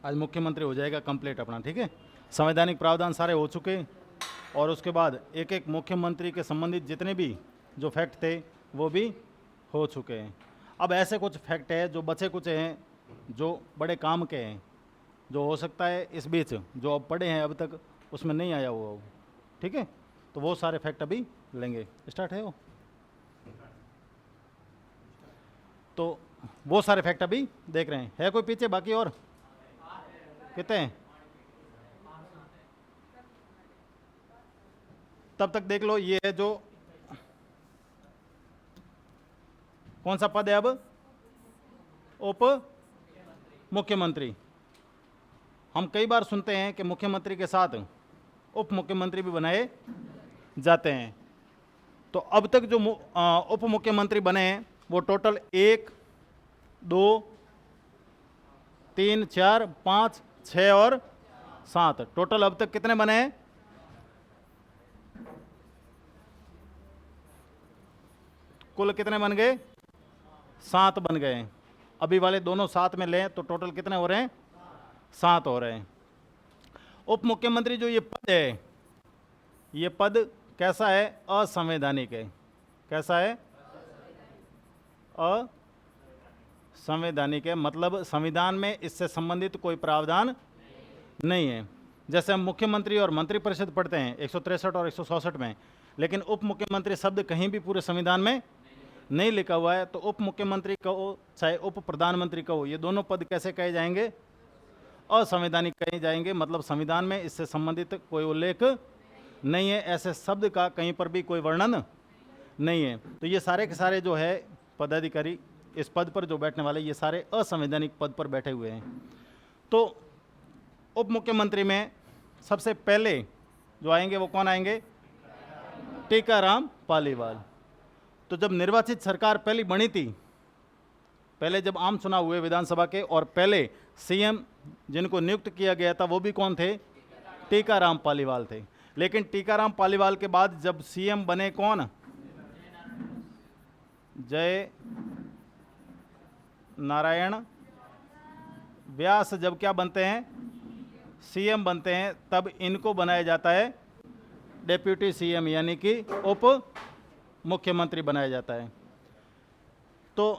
आज मुख्यमंत्री हो जाएगा कंप्लीट अपना, ठीक है। संवैधानिक प्रावधान सारे हो चुके, और उसके बाद एक एक मुख्यमंत्री के संबंधित जितने भी जो फैक्ट थे वो भी हो चुके हैं। अब ऐसे कुछ फैक्ट है जो बचे कुछ हैं, जो बड़े काम के हैं, जो हो सकता है इस बीच जो अब पढ़े हैं अब तक उसमें नहीं आया हुआ हो, ठीक है। तो वो सारे फैक्ट अभी लेंगे। स्टार्ट है वो, तो वो सारे फैक्ट अभी देख रहे हैं। है कोई पीछे बाकी और कितने हैं? तब तक देख लो, ये है जो कौन सा पद है अब? उप मुख्यमंत्री। हम कई बार सुनते हैं कि मुख्यमंत्री के साथ उप मुख्यमंत्री भी बनाए जाते हैं। तो अब तक जो उप मुख्यमंत्री बने हैं वो टोटल 1 2 3 4 5 6 और 7, टोटल अब तक कितने बने हैं? कुल कितने बन गए? 7 बन गए। अभी वाले दोनों साथ में लें तो टोटल कितने हो रहे हैं? 7 हो रहे हैं। उप मुख्यमंत्री जो ये पद है, ये पद कैसा है? असंवैधानिक है। कैसा है? असंवैधानिक है, मतलब संविधान में इससे संबंधित कोई प्रावधान नहीं है। जैसे हम मुख्यमंत्री और मंत्रिपरिषद पढ़ते हैं 163 और 166 में, लेकिन उप मुख्यमंत्री शब्द कहीं भी पूरे संविधान में नहीं लिखा हुआ है। तो उप मुख्यमंत्री कहो चाहे उप प्रधानमंत्री कहो, ये दोनों पद कैसे कहे जाएंगे? असंवैधानिक कहे जाएंगे, मतलब संविधान में इससे संबंधित कोई उल्लेख नहीं है, ऐसे शब्द का कहीं पर भी कोई वर्णन नहीं है। तो ये सारे के सारे जो है पदाधिकारी इस पद पर जो बैठने वाले, ये सारे असंवैधानिक पद पर बैठे हुए हैं। तो उप मुख्यमंत्री में सबसे पहले जो आएंगे वो कौन आएंगे? टीकाराम पालीवाल। तो जब निर्वाचित सरकार पहली बनी थी, पहले जब आम चुनाव हुए विधानसभा के, और पहले सीएम जिनको नियुक्त किया गया था वो भी कौन थे? टीकाराम पालीवाल थे। लेकिन टीकाराम पालीवाल के बाद जब सीएम बने कौन? जय नारायण व्यास। जब क्या बनते हैं? सीएम बनते हैं, तब इनको बनाया जाता है डेप्यूटी सीएम, यानी कि उप मुख्यमंत्री बनाया जाता है। तो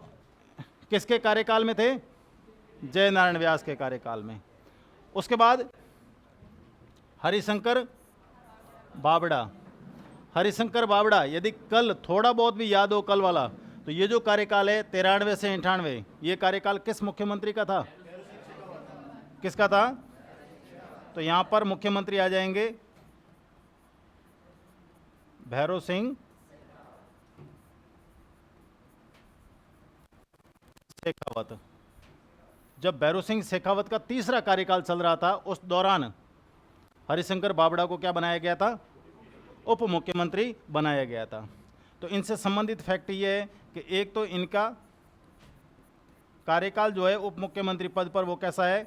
किसके कार्यकाल में थे? जय नारायण व्यास के कार्यकाल में। उसके बाद हरिशंकर बावड़ा। हरिशंकर बावड़ा, यदि कल थोड़ा बहुत भी याद हो कल वाला, तो ये जो कार्यकाल है 93 से 98, ये कार्यकाल किस मुख्यमंत्री का था? किसका था? तो यहां पर मुख्यमंत्री आ जाएंगे भैरव सिंह शेखावत। जब भैरव सिंह शेखावत का तीसरा कार्यकाल चल रहा था, उस दौरान हरिशंकर बावड़ा को क्या बनाया गया था? उप मुख्यमंत्री बनाया गया था। तो इनसे संबंधित फैक्ट ये है कि एक तो इनका कार्यकाल जो है उप मुख्यमंत्री पद पर वो कैसा है?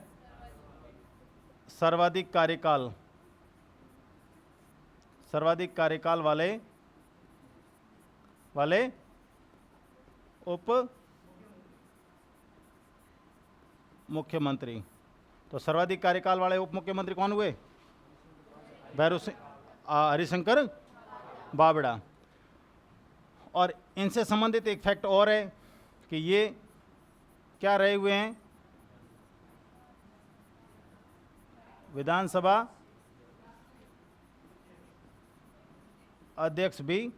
सर्वाधिक कार्यकाल। सर्वाधिक कार्यकाल वाले उप मुख्यमंत्री। तो सर्वाधिक कार्यकाल वाले उप मुख्यमंत्री कौन हुए? भैरव सिंह, हरिशंकर बावड़ा। और इनसे संबंधित एक फैक्ट और है कि ये क्या रहे हुए हैं? विधानसभा अध्यक्ष भी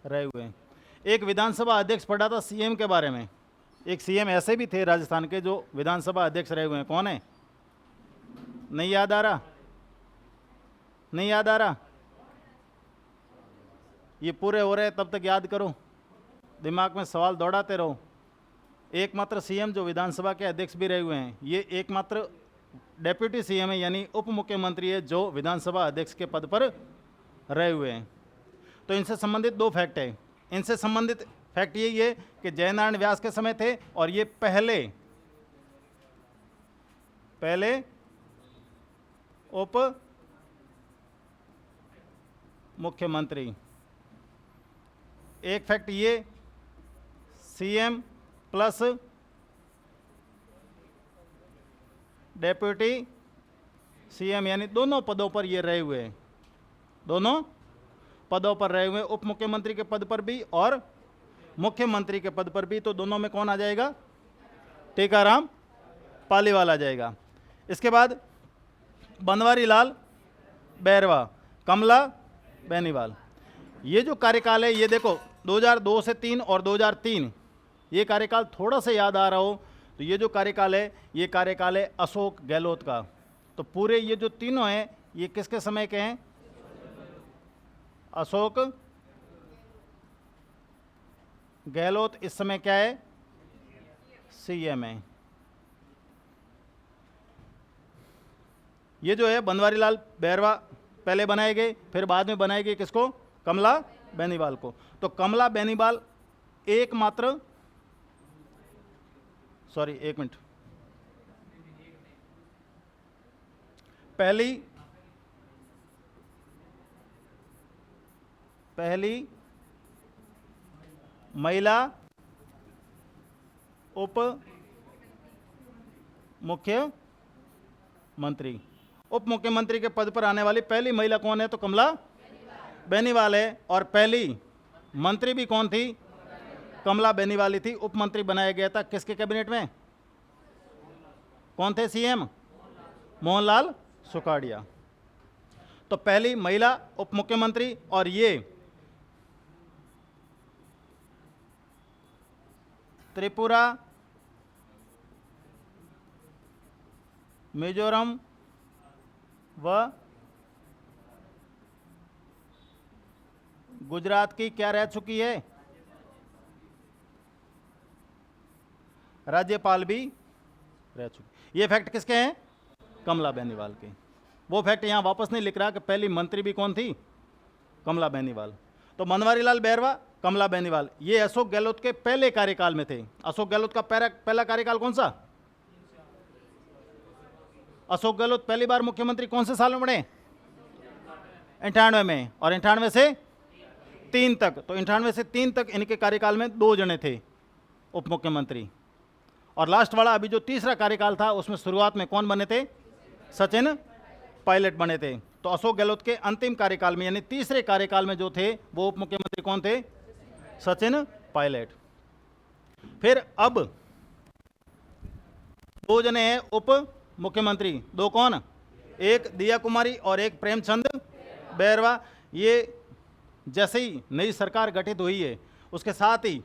रहे हुए हैं। एक विधानसभा अध्यक्ष पढ़ा था सीएम के बारे में, एक सीएम ऐसे भी थे राजस्थान के जो विधानसभा अध्यक्ष रहे हुए हैं। कौन है? नहीं याद आ रहा? नहीं याद आ रहा? ये पूरे हो रहे तब तक याद करो, दिमाग में सवाल दौड़ाते रहो। एकमात्र सीएम जो विधानसभा के अध्यक्ष भी रहे हुए हैं, ये एकमात्र डेप्यूटी सीएम है, यानी उप मुख्यमंत्री है जो विधानसभा अध्यक्ष के पद पर रहे हुए हैं। तो इनसे संबंधित 2 फैक्ट है। इनसे संबंधित फैक्ट यही है कि जयनारायण व्यास के समय थे, और ये पहले उप मुख्यमंत्री। एक फैक्ट ये, सीएम प्लस डेप्यूटी सीएम, यानी दोनों पदों पर ये रहे हुए हैं, दोनों पदों पर रहे हुए, उप मुख्यमंत्री के पद पर भी और मुख्यमंत्री के पद पर भी। तो दोनों में कौन आ जाएगा? टीकाराम पालीवाल आ जाएगा। इसके बाद बनवारी लाल बैरवा, कमला बेनीवाल। ये जो कार्यकाल है, ये देखो 2002 से 3 और 2003, ये कार्यकाल थोड़ा सा याद आ रहा हो तो ये जो कार्यकाल है, ये कार्यकाल है अशोक गहलोत का। तो पूरे ये जो तीनों हैं, ये किसके समय के हैं? अशोक गहलोत इस समय क्या है? सीएम है। ये जो है बनवारी लाल बैरवा पहले बनाए गए, फिर बाद में बनाए गए किसको? कमला बेनीवाल को। तो कमला बेनीवाल एकमात्र, सॉरी एक मिनट, पहली महिला उप मुख्यमंत्री, उप मुख्यमंत्री के पद पर आने वाली पहली महिला कौन है? तो कमला बेनीवाल है। और पहली मंत्री भी कौन थी? कमला बेनीवाल ही थी। उप मंत्री बनाया गया था किसके कैबिनेट में? कौन थे सीएम? मोहनलाल सुखाड़िया। तो पहली महिला उप मुख्यमंत्री। और ये त्रिपुरा, मिजोरम व गुजरात की क्या रह चुकी है? राज्यपाल भी रह चुकी। ये फैक्ट किसके हैं? कमला बेनीवाल के। वो फैक्ट यहां वापस नहीं लिख रहा कि पहली मंत्री भी कौन थी? कमला बेनीवाल। तो बनवारी लाल बैरवा, कमला बेनीवाल, ये अशोक गहलोत के पहले कार्यकाल में थे। अशोक गहलोत का पहला कार्यकाल कौन सा? अशोक गहलोत पहली बार मुख्यमंत्री कौन से साल में बने? 98 में। और 98 से 3 तक, तो 98 से 3 तक इनके कार्यकाल में 2 जने थे उप मुख्यमंत्री। और लास्ट वाला अभी जो तीसरा कार्यकाल था, उसमें शुरुआत में कौन बने थे? सचिन पायलट बने थे। तो अशोक गहलोत के अंतिम कार्यकाल में, यानी तीसरे कार्यकाल में जो थे, वो उप मुख्यमंत्री कौन थे? सचिन पायलट। फिर अब 2 जने हैं उप मुख्यमंत्री। 2 कौन? एक दिया कुमारी और एक प्रेमचंद बैरवा। ये जैसे ही नई सरकार गठित हुई है, उसके साथ ही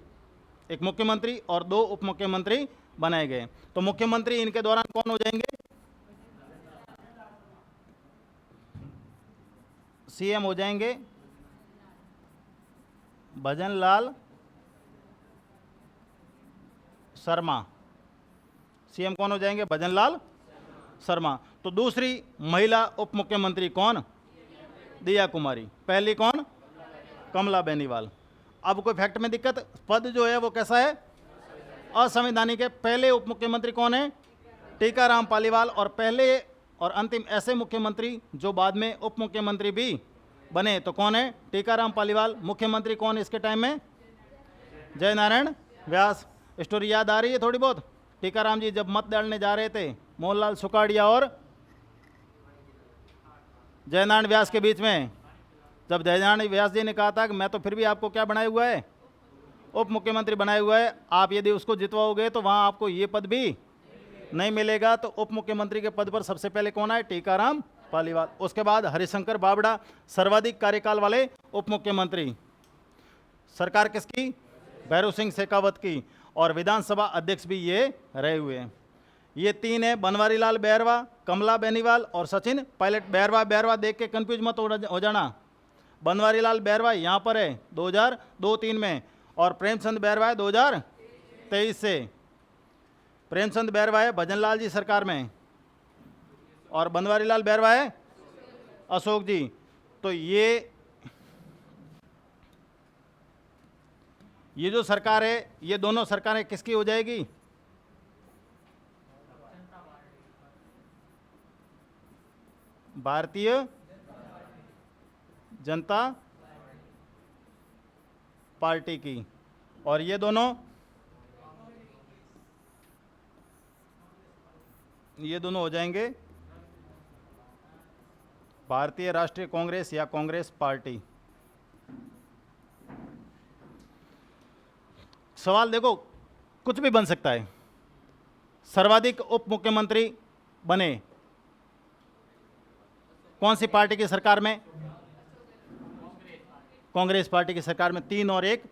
एक मुख्यमंत्री और 2 उप मुख्यमंत्री बनाए गए। तो मुख्यमंत्री इनके दौरान कौन हो जाएंगे? सीएम हो जाएंगे भजनलाल शर्मा। सीएम कौन हो जाएंगे? भजनलाल शर्मा। तो दूसरी महिला उप मुख्यमंत्री कौन? दिया कुमारी। पहली कौन? कमला बेनीवाल। अब कोई फैक्ट में दिक्कत? पद जो है वो कैसा है? असंवैधानिक है। पहले उप मुख्यमंत्री कौन है? टीकाराम पालीवाल। और पहले और अंतिम ऐसे मुख्यमंत्री जो बाद में उप मुख्यमंत्री भी बने, तो कौन है? टीकाराम पालीवाल। मुख्यमंत्री कौन इसके टाइम में? जय नारायण व्यास। स्टोरी याद आ रही है थोड़ी बहुत? टीकाराम जी जब मत डालने जा रहे थे मोहनलाल सुखाड़िया और जयनारायण व्यास के बीच में, जब जयनारायण व्यास जी ने कहा था कि मैं तो फिर भी आपको क्या बनाया हुआ है? उप मुख्यमंत्री बनाया हुआ है, आप यदि उसको जितवाओगे तो वहां आपको ये पद भी नहीं मिलेगा। तो उप मुख्यमंत्री के पद पर सबसे पहले कौन आए? टीकाराम पालीवाल। उसके बाद हरिशंकर बावड़ा, सर्वाधिक कार्यकाल वाले उप मुख्यमंत्री। सरकार किसकी? भैरव सिंह शेखावत की। और विधानसभा अध्यक्ष भी ये रहे हुए हैं। ये 3 है, बनवारी लाल बैरवा, कमला बेनीवाल और सचिन पायलट। बैरवा देख के कंफ्यूज मत हो जाना। बनवारी लाल बैरवा यहाँ पर है 2002-3 में, और प्रेमचंद बैरवा है 2023 से। प्रेमचंद बैरवा है भजनलाल जी सरकार में, और बनवारी लाल बैरवा है अशोक जी। तो ये जो सरकार है, ये दोनों सरकारें किसकी हो जाएगी? भारतीय जनता पार्टी की। और ये दोनों ये दोनों हो जाएंगे भारतीय राष्ट्रीय कांग्रेस या कांग्रेस पार्टी। सवाल देखो, कुछ भी बन सकता है। सर्वाधिक उप मुख्यमंत्री बने कौन सी पार्टी की सरकार में? कांग्रेस पार्टी की सरकार में। 3 और 1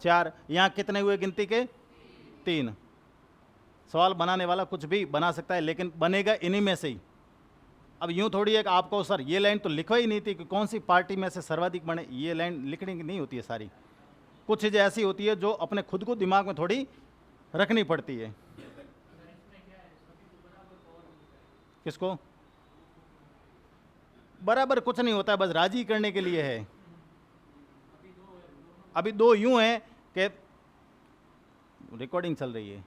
4। यहां कितने हुए गिनती के? 3। सवाल बनाने वाला कुछ भी बना सकता है, लेकिन बनेगा इन्हीं में से ही। अब यूं थोड़ी है कि आपको सर ये लाइन तो लिखवा ही नहीं थी कि कौन सी पार्टी में से सर्वाधिक बने, ये लाइन लिखने की नहीं होती है सारी। कुछ चीज़ें ऐसी होती है जो अपने खुद को दिमाग में थोड़ी रखनी पड़ती है। किसको? बराबर कुछ नहीं होता है, बस राजी करने के लिए है। अभी 2 यूं हैं कि रिकॉर्डिंग चल रही है।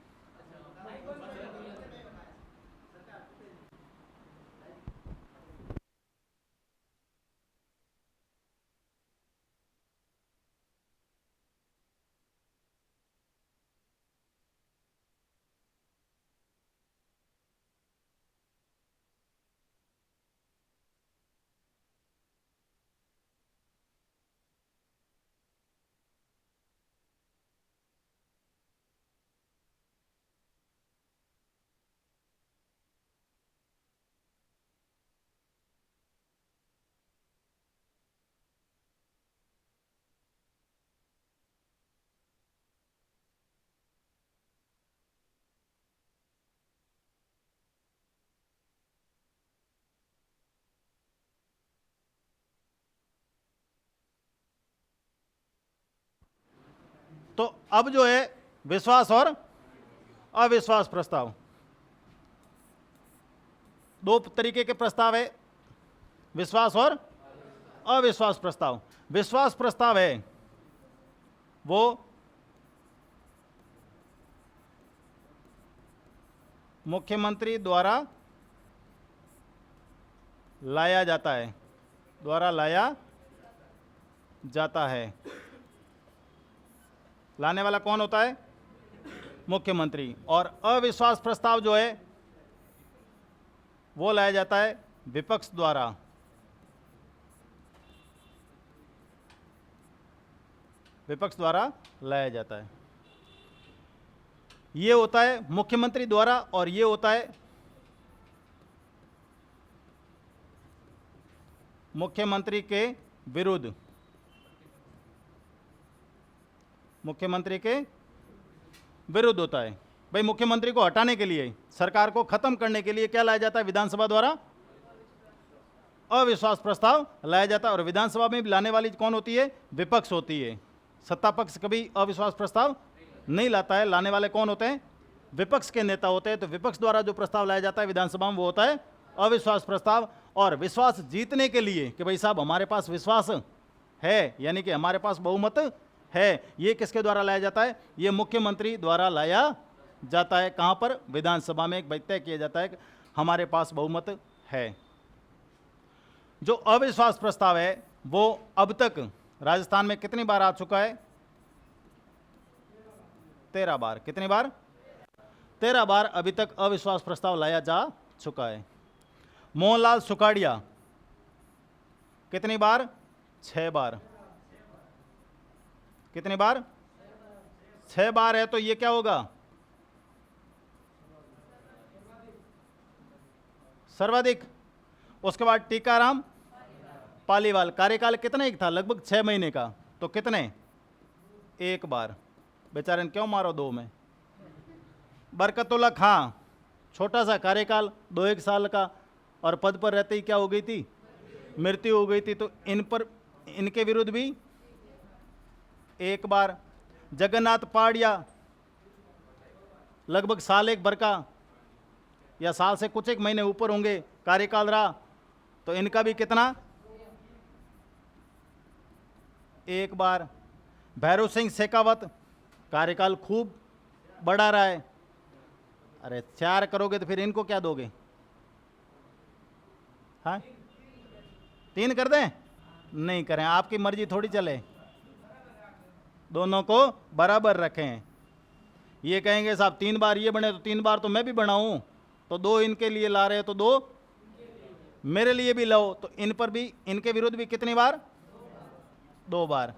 तो अब जो है विश्वास और अविश्वास प्रस्ताव, 2 तरीके के प्रस्ताव है, विश्वास और अविश्वास प्रस्ताव। विश्वास प्रस्ताव है वो मुख्यमंत्री द्वारा लाया जाता है, लाने वाला कौन होता है? मुख्यमंत्री। और अविश्वास प्रस्ताव जो है वो लाया जाता है विपक्ष द्वारा। लाया जाता है। ये होता है मुख्यमंत्री द्वारा और ये होता है मुख्यमंत्री के विरुद्ध। मुख्यमंत्री के विरुद्ध होता है। भाई मुख्यमंत्री को हटाने के लिए, सरकार को खत्म करने के लिए क्या लाया जाता है? विधानसभा द्वारा अविश्वास प्रस्ताव लाया जाता है। और विधानसभा में भी लाने वाली कौन होती है? विपक्ष होती है। सत्ता पक्ष कभी अविश्वास प्रस्ताव नहीं लाता है। लाने वाले कौन होते हैं? विपक्ष के नेता होते हैं। तो विपक्ष द्वारा जो प्रस्ताव लाया जाता है विधानसभा में वो होता है अविश्वास प्रस्ताव। और विश्वास जीतने के लिए कि भाई साहब हमारे पास विश्वास है, यानी कि हमारे पास बहुमत है, ये किसके द्वारा लाया जाता है? ये मुख्यमंत्री द्वारा लाया जाता है। कहां पर? विधानसभा में एक तय किया जाता है कि हमारे पास बहुमत है। जो अविश्वास प्रस्ताव है वो अब तक राजस्थान में कितनी बार आ चुका है? 13 बार। कितनी बार? 13 बार अभी तक अविश्वास प्रस्ताव लाया जा चुका है। मोहनलाल सुखाड़िया कितनी बार? 6 बार। कितनी बार? 6 बार है। तो ये क्या होगा? सर्वाधिक। उसके बाद टीकाराम पालीवाल, कार्यकाल कितना एक था? लगभग 6 महीने का। तो कितने? 1 बार। बेचारे ने क्यों मारो 2 में? बरकतुल्ला खां, छोटा सा कार्यकाल, 2-1 साल का, और पद पर रहते ही क्या हो गई थी? मृत्यु हो गई थी। तो इन पर, इनके विरुद्ध भी 1 बार। जगन्नाथ पहाड़िया, लगभग साल 1 भर का या साल से कुछ 1 महीने ऊपर होंगे कार्यकाल रहा। तो इनका भी कितना? 1 बार। भैरव सिंह शेखावत, कार्यकाल खूब बढ़ा रहा है। अरे 4 करोगे तो फिर इनको क्या दोगे? हाँ, 3 कर दें? नहीं करें, आपकी मर्जी थोड़ी चले। दोनों को बराबर रखें। ये कहेंगे साहब 3 बार ये बने तो 3 बार तो मैं भी बनाऊं, तो 2 इनके लिए ला रहे हो तो 2 मेरे लिए भी लो, तो इन पर भी, इनके विरुद्ध भी कितनी बार? 2 बार।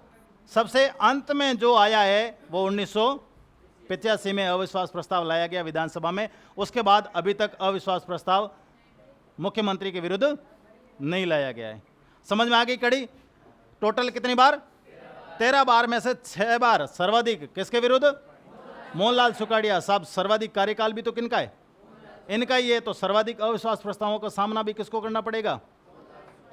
सबसे अंत में जो आया है वो 1985 में अविश्वास प्रस्ताव लाया गया विधानसभा में। उसके बाद अभी तक अविश्वास प्रस्ताव मुख्यमंत्री के विरुद्ध नहीं लाया गया है। समझ में आ गई कड़ी? टोटल कितनी बार? 13 बार में से 6 बार सर्वाधिक किसके विरुद्ध? मोहनलाल सुखाड़िया साहब। सर्वाधिक कार्यकाल भी तो किनका है? इनका ही है। तो सर्वाधिक अविश्वास प्रस्तावों का सामना भी किसको करना पड़ेगा?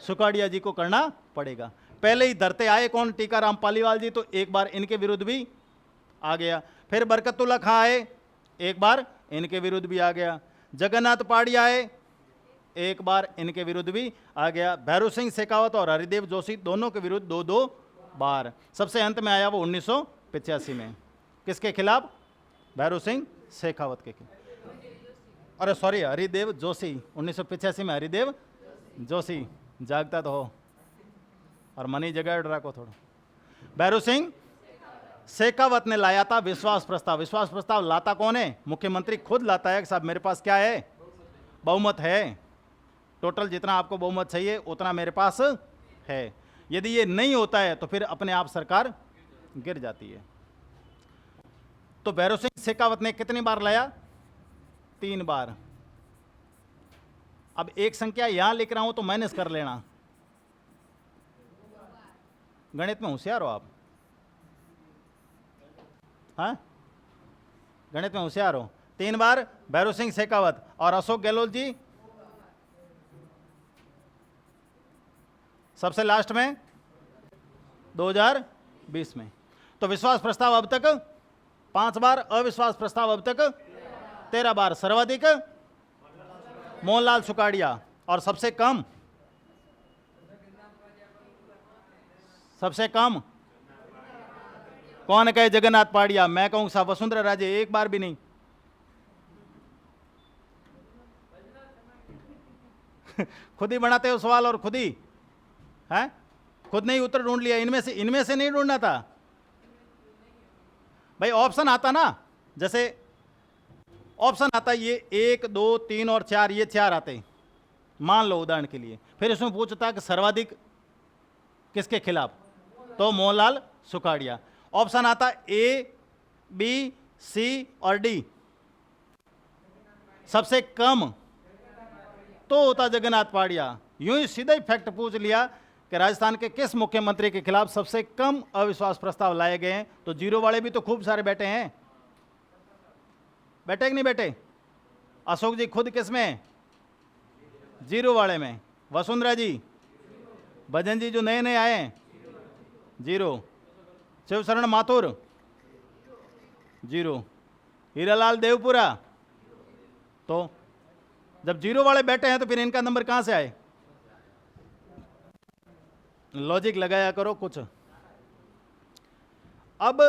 सुखाड़िया जी को करना पड़ेगा। पहले ही धरते आए कौन? टीकाराम पालीवाल जी, तो एक बार इनके विरुद्ध भी आ गया। फिर बरकतुल्ला खां आए, एक बार इनके विरुद्ध भी आ गया। जगन्नाथ पहाड़िया आए, एक बार इनके विरुद्ध भी आ गया। भैरू सिंह शेखावत और हरिदेव जोशी दोनों के विरुद्ध 2-2 बार। सबसे अंत में आया वो 1985 में। किसके खिलाफ? भैरू सिंह शेखावत के खिलाफ। अरे सॉरी, हरिदेव जोशी। 1985 में हरिदेव जोशी। जागता तो हो और मनी जगह रखो थोड़ा। भैरू सिंह शेखावत ने लाया था विश्वास प्रस्ताव। विश्वास प्रस्ताव लाता कौन है? मुख्यमंत्री खुद लाता है कि साहब मेरे पास क्या है? बहुमत है। टोटल जितना आपको बहुमत चाहिए उतना मेरे पास है। यदि ये नहीं होता है तो फिर अपने आप सरकार गिर जाती है। तो भैरू सिंह शेखावत ने कितनी बार लाया? 3 बार। अब एक संख्या यहां लिख रहा हूं तो माइनस कर लेना। गणित में होशियार हो आप? हाँ, गणित में होशियार हो। 3 बार भैरू सिंह शेखावत। और अशोक गहलोत जी सबसे लास्ट में 2020 में। तो विश्वास प्रस्ताव अब तक 5 बार, अविश्वास प्रस्ताव अब तक 13 बार। सर्वाधिक मोहनलाल सुखाड़िया और सबसे कम कौन कहे? जगन्नाथ पहाड़िया। मैं कहूं साहब वसुंधरा राजे, एक बार भी नहीं। खुद ही बनाते हो सवाल और खुद ही है, खुद ने ही उत्तर ढूंढ लिया। इनमें से नहीं ढूंढना था भाई। ऑप्शन आता ना, जैसे ऑप्शन आता, ये 1, 2, 3 और 4, ये 4 आते मान लो उदाहरण के लिए। फिर इसमें पूछता कि सर्वाधिक किसके खिलाफ? तो मोहनलाल सुखाड़िया। ऑप्शन आता A, B, C और D। सबसे कम तो होता जगन्नाथ पहाड़िया। यूं ही सीधा ही फैक्ट पूछ लिया कि राजस्थान के किस मुख्यमंत्री के खिलाफ सबसे कम अविश्वास प्रस्ताव लाए गए हैं। तो 0 वाले भी तो खूब सारे बैठे हैं। बैठे कि नहीं बैठे? अशोक जी खुद किस में? 0 वाले में। वसुंधरा जी, भजन जी जो नए नए आए हैं 0। शिवशरण माथुर 0। हीरालाल देवपुरा। तो जब 0 वाले बैठे हैं तो फिर इनका नंबर कहां से आए? लॉजिक लगाया करो कुछ। अब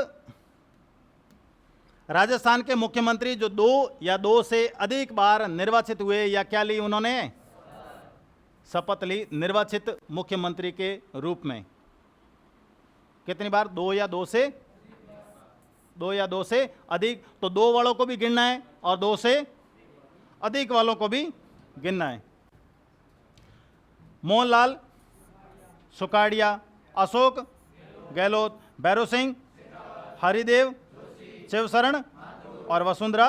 राजस्थान के मुख्यमंत्री जो 2 या 2 से अधिक बार निर्वाचित हुए, या क्या ली उन्होंने? शपथ ली निर्वाचित मुख्यमंत्री के रूप में। कितनी बार? 2 या 2 से अधिक। तो 2 वालों को भी गिनना है और 2 से अधिक वालों को भी गिनना है। मोहनलाल सुखाड़िया, अशोक गहलोत, भैरू सिंह, हरिदेव, शिवशरण और वसुंधरा।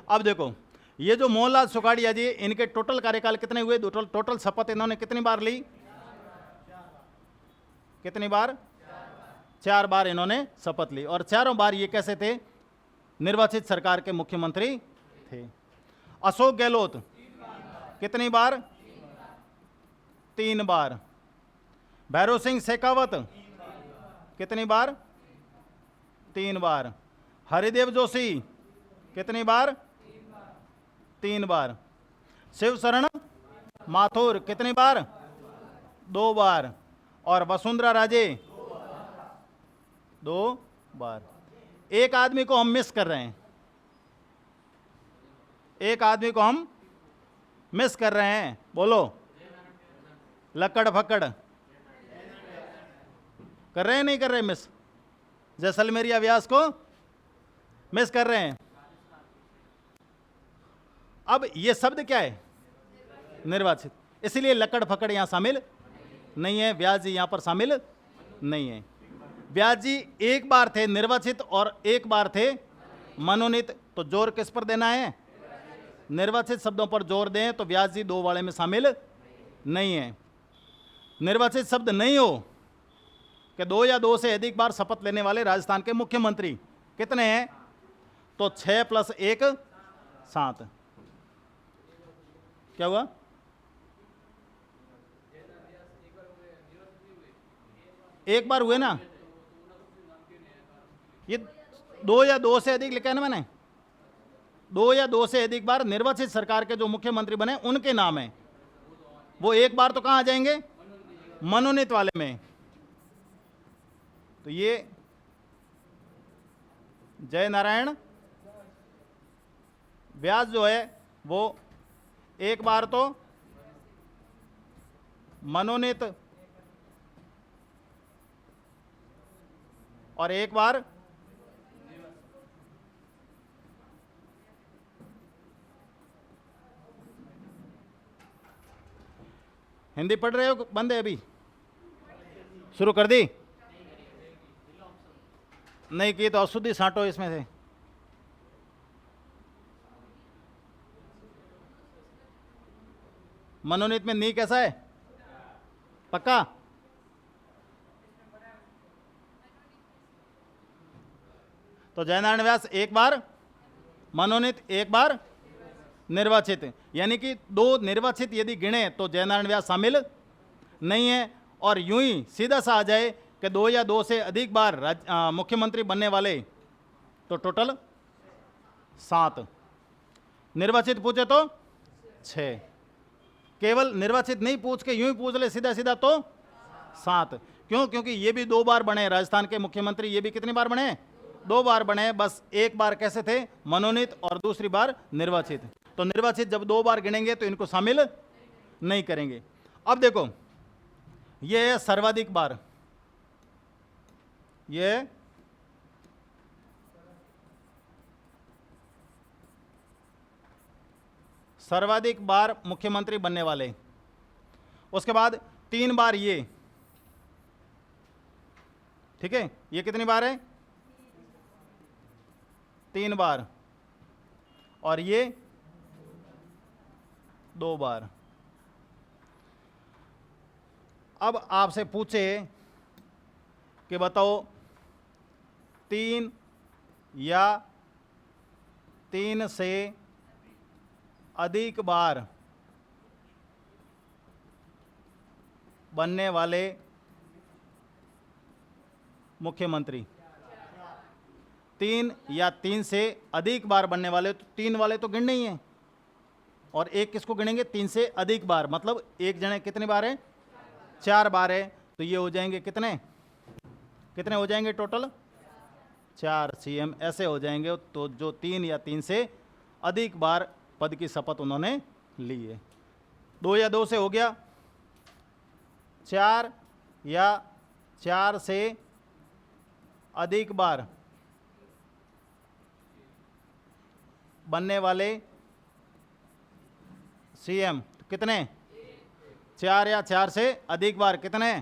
अब देखो, ये जो मोहनलाल सुखाड़िया जी, इनके टोटल कार्यकाल कितने हुए? टोटल शपथ इन्होंने कितनी बार ली? कितनी बार? 4 बार इन्होंने शपथ ली। और चारों बार ये कैसे थे? निर्वाचित सरकार के मुख्यमंत्री थे। अशोक गहलोत कितनी बार? 3 बार। भैरू सिंह शेखावत कितनी बार? 3 बार। हरिदेव जोशी कितनी बार? 3 बार। शिवशरण माथुर कितनी बार? 2 बार। और वसुंधरा राजे 2 बार। एक आदमी को हम मिस कर रहे हैं। एक आदमी को हम मिस कर रहे हैं। बोलो। लक्कड़ फक्कड़ कर रहे हैं, नहीं कर रहे मिस? जैसलमेरिया व्यास को मिस कर रहे हैं। अब ये शब्द क्या है? निर्वाचित। इसलिए लकड़ फकड़ यहां शामिल नहीं है, व्यास जी यहां पर शामिल नहीं है। व्यास जी एक बार थे निर्वाचित और एक बार थे मनोनीत, तो जोर किस पर देना है? निर्वाचित शब्दों पर जोर दें तो व्यास जी दो वाले में शामिल नहीं है। निर्वाचित शब्द नहीं हो कि दो या दो से अधिक बार शपथ लेने वाले राजस्थान के मुख्यमंत्री कितने हैं? तो 6 + 1 7। क्या हुआ? एक बार हुए ना, ये दो या दो से अधिक लिखा है ना मैंने, दो या दो से अधिक बार निर्वाचित सरकार के जो मुख्यमंत्री बने उनके नाम है, वो एक बार तो कहां आ जाएंगे? मनोनीत वाले में। तो ये जय नारायण व्यास जो है वो एक बार तो मनोनीत और एक बार हिंदी पढ़ रहे हो? बंद है अभी? शुरू कर दी? नहीं की तो अशुद्धि छांटो इसमें से। मनोनीत में नी कैसा है? पक्का? तो जयनारायण व्यास एक बार मनोनीत, एक बार निर्वाचित, यानी कि दो निर्वाचित यदि गिने तो जयनारायण व्यास शामिल नहीं है। और यूं ही सीधा सा आ जाए कि दो या दो से अधिक बार मुख्यमंत्री बनने वाले, तो टोटल 7। निर्वाचित पूछे तो 6। केवल निर्वाचित नहीं पूछ के यूं ही पूछ ले सीधा सीधा तो 7। क्यों? क्योंकि ये भी 2 बार बने राजस्थान के मुख्यमंत्री, ये भी कितनी बार बने? 2 बार बने। बस एक बार कैसे थे? मनोनीत, और दूसरी बार निर्वाचित। तो निर्वाचित जब 2 बार गिनेंगे तो इनको शामिल नहीं करेंगे। अब देखो, ये है सर्वाधिक बार, ये सर्वाधिक बार मुख्यमंत्री बनने वाले। उसके बाद 3 बार ये, ठीक है, ये कितनी बार है? 3 बार। और ये 2 बार। अब आपसे पूछे कि बताओ 3 या 3 से अधिक बार बनने वाले मुख्यमंत्री। 3 या 3 से अधिक बार बनने वाले, तो 3 वाले तो गिनने ही हैं, और एक किसको गिनेंगे? 3 से अधिक बार, मतलब एक जने कितनी बार है? 4 बार है। तो ये हो जाएंगे कितने? कितने हो जाएंगे टोटल? 4 CM ऐसे हो जाएंगे। तो जो 3 या 3 से अधिक बार पद की शपथ उन्होंने ली है। 2 या 2 से हो गया, 4 या 4 से अधिक बार बनने वाले CM कितने? 4 या 4 से अधिक बार कितने?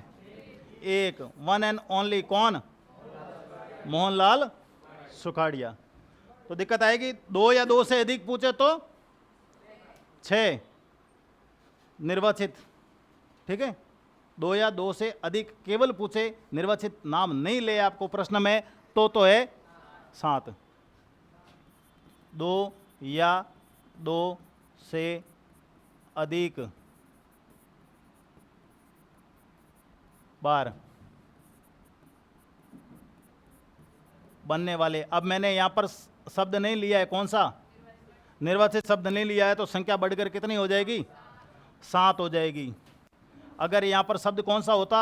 1। वन एंड ओनली कौन? मोहनलाल सुखाड़िया। तो दिक्कत आएगी, 2 या 2 से अधिक पूछे तो 6 निर्वाचित, ठीक है। 2 या 2 से अधिक केवल पूछे, निर्वाचित नाम नहीं ले आपको प्रश्न में, तो है 7। 2 या 2 से अधिक बार बनने वाले। अब मैंने यहां पर शब्द नहीं लिया है, कौन सा? निर्वाचित शब्द नहीं लिया है, तो संख्या बढ़कर कितनी हो जाएगी? 7 हो जाएगी। अगर यहां पर शब्द कौन सा होता?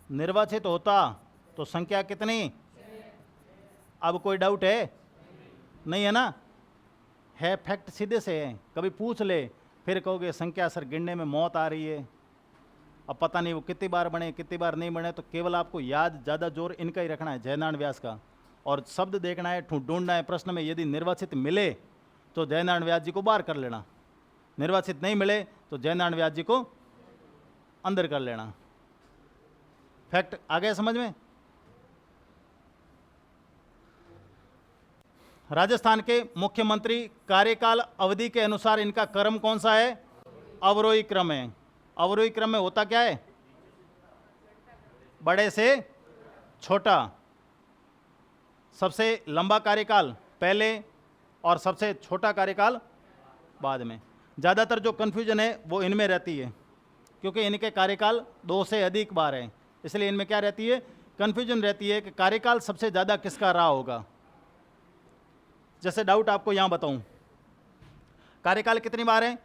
निर्वाचित होता, तो संख्या कितनी? अब कोई डाउट है? नहीं है ना? है, फैक्ट सीधे से है। कभी पूछ ले फिर कहोगे संख्या सर गिनने में मौत आ रही है, अब पता नहीं वो कितनी बार बने कितनी बार नहीं बने। तो केवल आपको याद ज़्यादा जोर इनका ही रखना है, जयनारायण व्यास का, और शब्द देखना है, ढूंढना है प्रश्न में। यदि निर्वाचित मिले तो जयनारायण व्यास जी को बाहर कर लेना, निर्वाचित नहीं मिले तो जयनारायण व्यास जी को अंदर कर लेना। फैक्ट आ गया समझ में? राजस्थान के मुख्यमंत्री कार्यकाल अवधि के अनुसार इनका क्रम कौन सा है? अवरोही क्रम है। अवरोही क्रम में होता क्या है? बड़े से छोटा, सबसे लंबा कार्यकाल पहले और सबसे छोटा कार्यकाल बाद में। ज़्यादातर जो कन्फ्यूजन है वो इनमें रहती है, क्योंकि इनके कार्यकाल 2 से अधिक बार हैं, इसलिए इनमें क्या रहती है? कन्फ्यूजन रहती है कि कार्यकाल सबसे ज़्यादा किसका रहा होगा। जैसे डाउट आपको यहाँ बताऊँ, कार्यकाल कितनी बार है?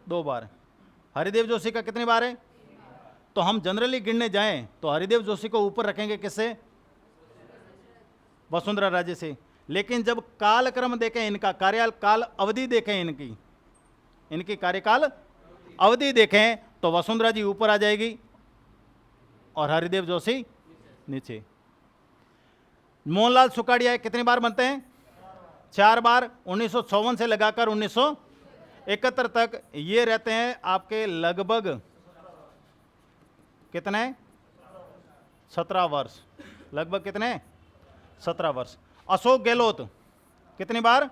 2 बार। हरिदेव जोशी का कितनी बार है? तो हम जनरली गिनने जाएं तो हरिदेव जोशी को ऊपर रखेंगे किससे? वसुंधरा राजे से। लेकिन जब कालक्रम देखें इनका, कार्यकाल अवधि देखें इनकी कार्यकाल अवधि देखें तो वसुंधरा जी ऊपर आ जाएगी और हरिदेव जोशी नीचे। मोहनलाल सुखाड़िया कितनी बार बनते हैं? 4 बार। 1954 से लगाकर 1971 तक ये रहते हैं आपके लगभग कितने? 17 वर्ष। लगभग कितने? 17 वर्ष। अशोक गहलोत कितनी बार?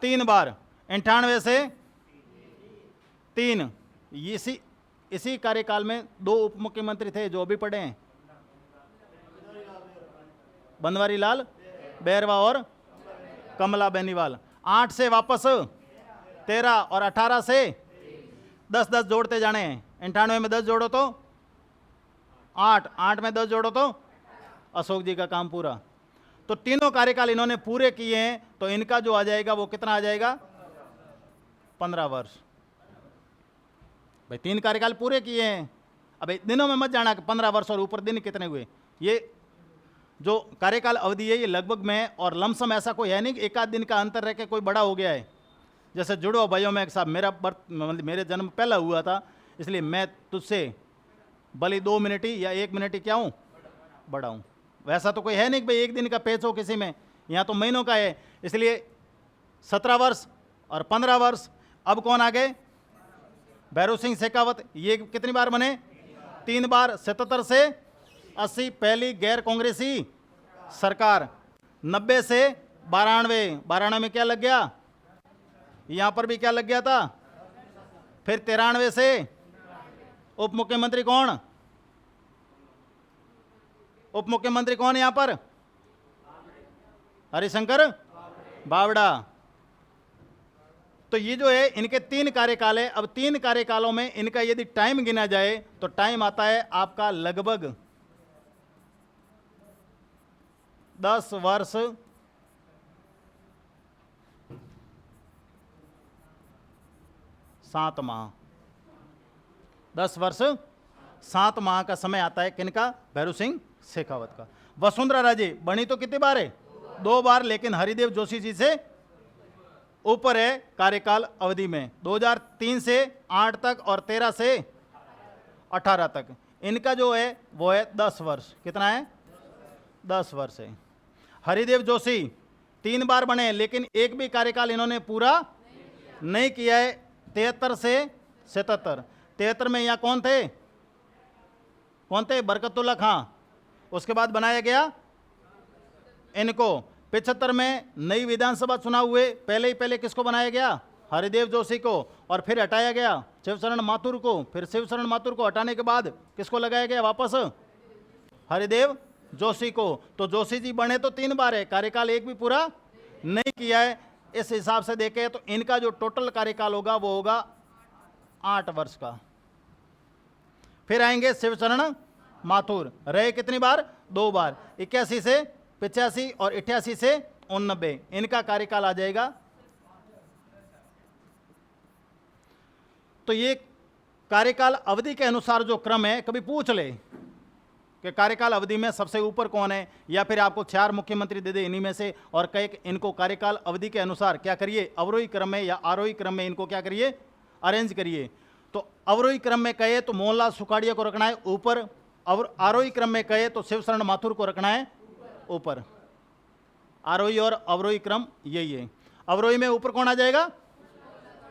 3 बार। 98 से 3। इसी कार्यकाल में 2 उप मुख्यमंत्री थे जो अभी पढ़े हैं, बनवारी लाल बैरवा और कमला बेनीवाल। 8 से वापस 13 और 18 से 10 जोड़ते जाने हैं। 98 में 10 जोड़ो तो 8 में 10 जोड़ो तो अशोक जी का काम पूरा। तो तीनों कार्यकाल इन्होंने पूरे किए हैं, तो इनका जो आ जाएगा वो कितना आ जाएगा? 15 वर्ष। भाई 3 कार्यकाल पूरे किए हैं। अब दिनों में मत जाना कि 15 वर्ष और ऊपर दिन कितने हुए। ये जो कार्यकाल अवधि है ये लगभग में और लमसम ऐसा कोई है नहीं कि 1 आध दिन का अंतर रह के कोई बड़ा हो गया है। जैसे जुड़ो भाइयों में साहब, मेरे जन्म पहला हुआ था, इसलिए मैं तुझसे भले 2 मिनट ही या 1 मिनट ही क्या हूँ? बड़ा हूँ। वैसा तो कोई है नहीं कि भाई 1 दिन का पेच हो किसी में, यहाँ तो महीनों का है। इसलिए 17 वर्ष और 15 वर्ष। अब कौन आ गए? भैरव सिंह शेखावत। ये कितनी बार बने? 3 बार। 77 से 80 पहली गैर कांग्रेसी सरकार। 90 से 92 में क्या लग गया? यहां पर भी क्या लग गया था? फिर 93 से उप मुख्यमंत्री कौन? उप मुख्यमंत्री कौन यहां पर? हरिशंकर बावड़ा। तो ये जो है इनके 3 कार्यकाल है। अब 3 कार्यकालों में इनका यदि टाइम गिना जाए तो टाइम आता है आपका लगभग 10 वर्ष 7 माह। 10 वर्ष 7 माह का समय आता है किनका? भैरव सिंह शेखावत का। वसुंधरा राजे बनी तो कितनी बार है? 2 बार, लेकिन हरिदेव जोशी जी से ऊपर है कार्यकाल अवधि में। 2003 से 8 तक और 13 से 18 तक इनका जो है वो है 10 वर्ष। कितना है? 10 वर्ष है। हरिदेव जोशी 3 बार बने, लेकिन एक भी कार्यकाल इन्होंने पूरा नहीं किया है। 73 से 77। 73 में यहाँ कौन थे? बरकतुल्ला खां। उसके बाद बनाया गया इनको। 75 में नई विधानसभा चुनाव हुए, पहले किसको बनाया गया? हरिदेव जोशी को, और फिर हटाया गया शिवशरण माथुर को। फिर शिवशरण माथुर को हटाने के बाद किसको लगाया गया वापस? हरिदेव जोशी को। तो जोशी जी बने तो 3 बार है, कार्यकाल एक भी पूरा नहीं किया है। इस हिसाब से देखें तो इनका जो टोटल कार्यकाल होगा वो होगा 8 वर्ष का। फिर आएंगे शिवशरण माथुर, रहे कितनी बार? 2 बार। 81 से 85 और 88 से 89 इनका कार्यकाल आ जाएगा। तो ये कार्यकाल अवधि के अनुसार जो क्रम है, कभी पूछ ले कि कार्यकाल अवधि में सबसे ऊपर कौन है, या फिर आपको 4 मुख्यमंत्री दे दे इन्हीं में से और कहे इनको कार्यकाल अवधि के अनुसार क्या करिए, अवरोही क्रम में या आरोही क्रम में इनको क्या करिए, अरेंज करिए। तो अवरोही क्रम में कहे तो मोहनलाल सुखाड़िया को रखना है ऊपर, और आरोही क्रम में कहे तो शिवशरण माथुर को रखना है ऊपर। आरोही और अवरोही क्रम यही है। अवरोही में ऊपर कौन आ जाएगा?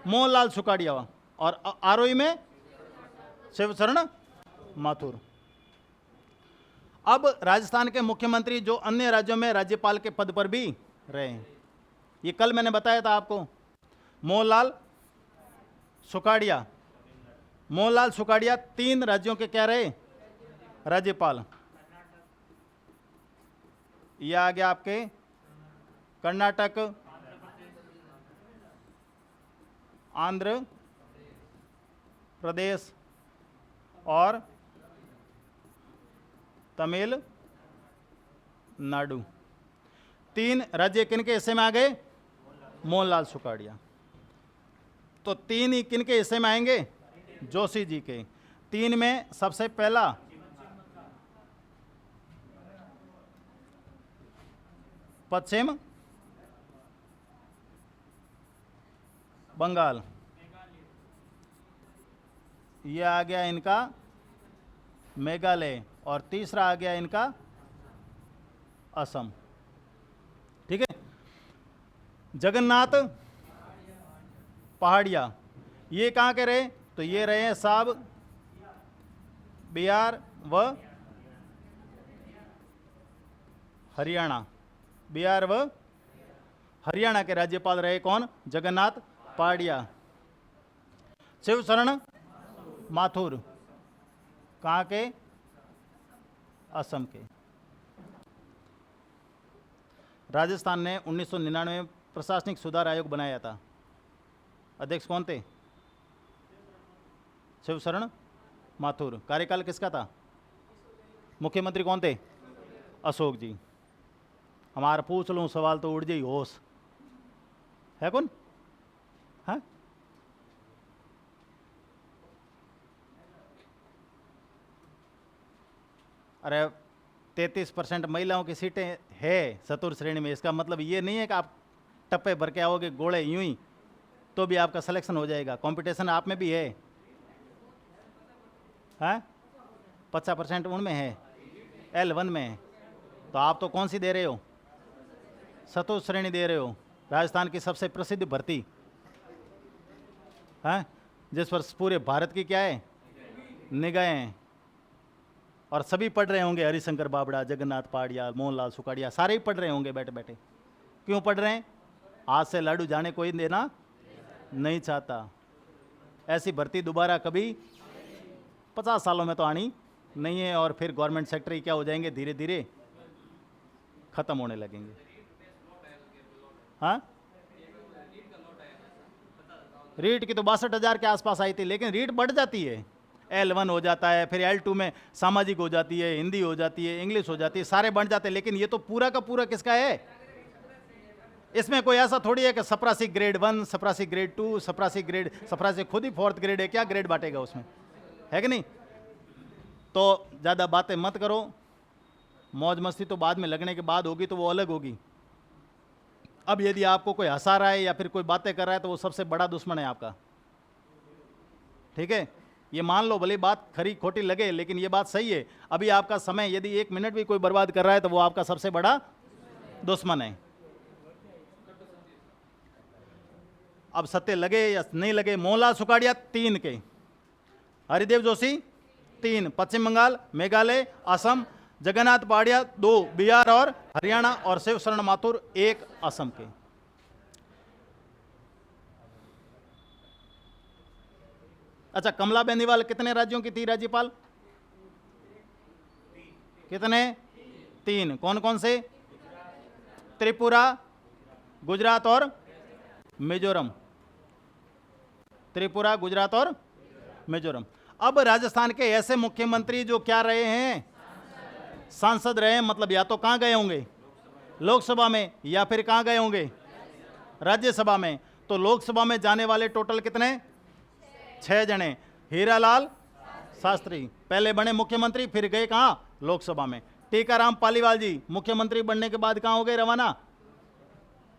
मोहनलाल सुखाड़िया। और आरोही में शिवशरण माथुर। अब राजस्थान के मुख्यमंत्री जो अन्य राज्यों में राज्यपाल के पद पर भी रहे हैं, ये कल मैंने बताया था आपको। मोहनलाल सुखाड़िया, मोहनलाल सुखाड़िया 3 राज्यों के क्या रहे? राज्यपाल। ये आ गया आपके कर्नाटक, आंध्र प्रदेश और तमिलनाडु। 3 राज्य किनके हिस्से में आ गए? मोहनलाल सुखाड़िया। तो 3 ही किनके हिस्से में आएंगे? जोशी जी के। 3 में सबसे पहला पश्चिम बंगाल, ये आ गया इनका मेघालय, और तीसरा आ गया इनका असम। ठीक है। जगन्नाथ पहाड़िया, ये कहाँ के रहे? तो ये रहे हैं साहब बिहार व हरियाणा। बिहार व हरियाणा के राज्यपाल रहे कौन? जगन्नाथ पहाड़िया। शिवशरण माथुर कहाँ के? असम के। राजस्थान ने 1999 में प्रशासनिक सुधार आयोग बनाया था। अध्यक्ष कौन थे? शिवशरण माथुर। कार्यकाल किसका था? मुख्यमंत्री कौन थे? अशोक जी। हमारा पूछ लूं सवाल तो उड़ जाई होश है। कौन? हाँ, अरे 33% महिलाओं की सीटें है चतुर्थ श्रेणी में। इसका मतलब ये नहीं है कि आप टप्पे भर के आओगे गोले यूं ही तो भी आपका सिलेक्शन हो जाएगा। कंपटीशन आप में भी है। हाँ, 50% उनमें है, L1 में है। तो आप तो कौन सी दे रहे हो? चतुर्थ श्रेणी दे रहे हो। राजस्थान की सबसे प्रसिद्ध भर्ती, हाँ, जिस पर पूरे भारत की क्या है? निगाहें हैं। और सभी पढ़ रहे होंगे, हरिशंकर बाबड़ा, जगन्नाथ पहाड़िया, मोहनलाल सुखाड़िया, सारे ही पढ़ रहे होंगे बैठे बैठे। क्यों पढ़ रहे हैं? आज से लाडू जाने कोई देना नहीं चाहता। ऐसी भर्ती दोबारा कभी 50 सालों में तो आनी नहीं है। और फिर गवर्नमेंट सेक्टर ही क्या हो जाएंगे? धीरे धीरे खत्म होने लगेंगे। हाँ, रीट की तो 62,000 के आसपास आई थी, लेकिन रीट बढ़ जाती है। L1 हो जाता है, फिर L2 में सामाजिक हो जाती है, हिंदी हो जाती है, इंग्लिश हो जाती है, सारे बढ़ जाते हैं। लेकिन ये तो पूरा का पूरा किसका है? इसमें कोई ऐसा थोड़ी है कि चपरासी ग्रेड 1, चपरासी ग्रेड 2, चपरासी खुद ही 4th ग्रेड है। क्या ग्रेड बांटेगा उसमें? है कि नहीं? तो ज़्यादा बातें मत करो। मौज मस्ती तो बाद में लगने के बाद होगी, तो वो अलग होगी। अब यदि आपको कोई हंसा रहा है या फिर कोई बातें कर रहा है तो वो सबसे बड़ा दुश्मन है आपका। ठीक है, ये मान लो, भले बात खरी खोटी लगे, लेकिन ये बात सही है। अभी आपका समय यदि 1 मिनट भी कोई बर्बाद कर रहा है तो वो आपका सबसे बड़ा दुश्मन है। अब सत्य लगे या नहीं लगे, मोहनलाल सुखाड़िया 3 के, हरिदेव जोशी 3, पश्चिम बंगाल, मेघालय, असम, जगन्नाथ पहाड़िया 2, बिहार और हरियाणा, और शिवशरण माथुर 1 असम के। अच्छा, कमला बेनीवाल कितने राज्यों की थी राज्यपाल? कितने? 3। कौन कौन से? त्रिपुरा, गुजरात और मिजोरम। त्रिपुरा, गुजरात और मिजोरम। अब राजस्थान के ऐसे मुख्यमंत्री जो क्या रहे हैं? सांसद रहे हैं। मतलब या तो कहां गए होंगे? लोकसभा में, या फिर कहां गए होंगे? राज्यसभा में। तो लोकसभा में जाने वाले टोटल कितने? 6 जने। हीरालाल शास्त्री पहले बने मुख्यमंत्री, फिर गए कहां? लोकसभा में। टीकाराम पालीवाल जी मुख्यमंत्री बनने के बाद कहां हो गए रवाना?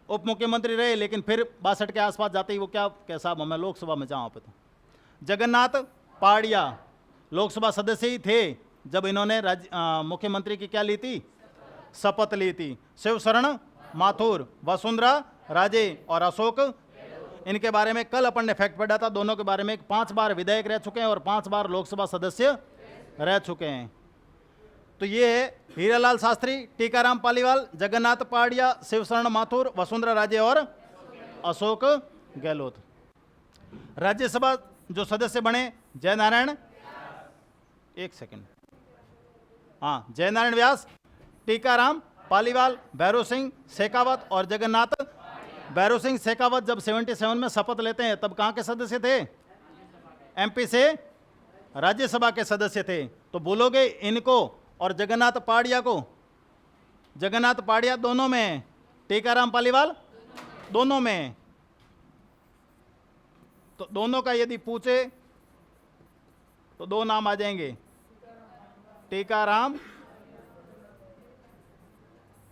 उप मुख्यमंत्री रहे, लेकिन फिर 62 के आसपास जाते ही वो क्या कैसा, मैं लोकसभा में जाऊं पे। तो जगन्नाथ पहाड़िया लोकसभा सदस्य ही थे जब इन्होंने मुख्यमंत्री की क्या ली थी? शपथ ली थी। शिवशरण माथुर वसुंधरा राजे और अशोक, इनके बारे में कल अपन ने फैक्ट पढ़ा था। दोनों के बारे में 5 बार विधायक रह चुके हैं और 5 बार लोकसभा सदस्य रह चुके हैं। तो ये है हीरालाल शास्त्री, टीकाराम पालीवाल, जगन्नाथ पहाड़िया, शिवशरण माथुर, वसुंधरा राजे और अशोक गहलोत। राज्यसभा जो सदस्य बने, जयनारायण, एक सेकंड, हाँ, जयनारायण व्यास, टीकाराम पालीवाल, भैरव सिंह शेखावत और जगन्नाथ। भैरव सिंह शेखावत जब 77 में शपथ लेते हैं तब कहाँ के सदस्य थे? एमपी से राज्यसभा के सदस्य थे। तो बोलोगे इनको और जगन्नाथ पहाड़िया को? जगन्नाथ पहाड़िया दोनों में, टीकाराम पालीवाल दोनों में। तो दोनों का यदि पूछे तो 2 नाम आ जाएंगे, टीकाराम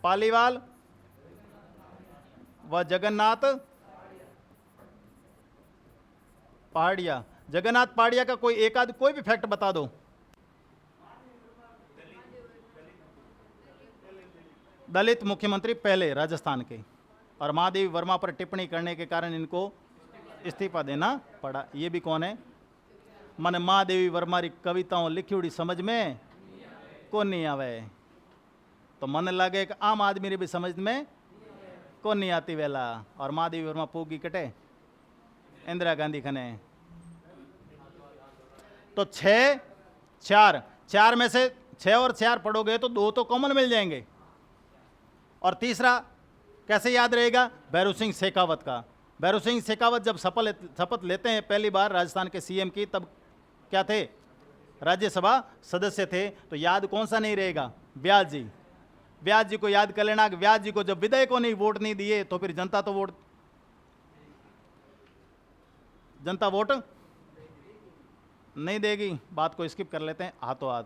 पालीवाल व जगन्नाथ पहाड़िया। जगन्नाथ पहाड़िया का कोई एक आध कोई भी फैक्ट बता दो। दलित मुख्यमंत्री पहले राजस्थान के, और महादेवी वर्मा पर टिप्पणी करने के कारण इनको इस्तीफा देना पड़ा। ये भी कौन है? माने महादेवी वर्मा री कविताओं लिखी उड़ी समझ में को नहीं आवे, तो मन लगे कि आम आदमी री भी समझ में को नहीं आती वेला। और महादेवी वर्मा पूगी कटे इंदिरा गांधी खने। तो 6 4 में से 6 और 4 पढ़ोगे तो 2 तो कॉमन मिल जाएंगे। और तीसरा कैसे याद रहेगा? भैरव सिंह शेखावत का। भैरव सिंह शेखावत जब शपथ लेते हैं पहली बार राजस्थान के सीएम की, तब क्या थे? राज्यसभा सदस्य थे। तो याद कौन सा नहीं रहेगा? व्यास जी। व्यास जी को याद कर लेना। व्यास जी को जब विधायकों ने वोट नहीं दिए तो फिर जनता वोट नहीं देगी। बात को स्किप कर लेते हैं, हाथों हाथ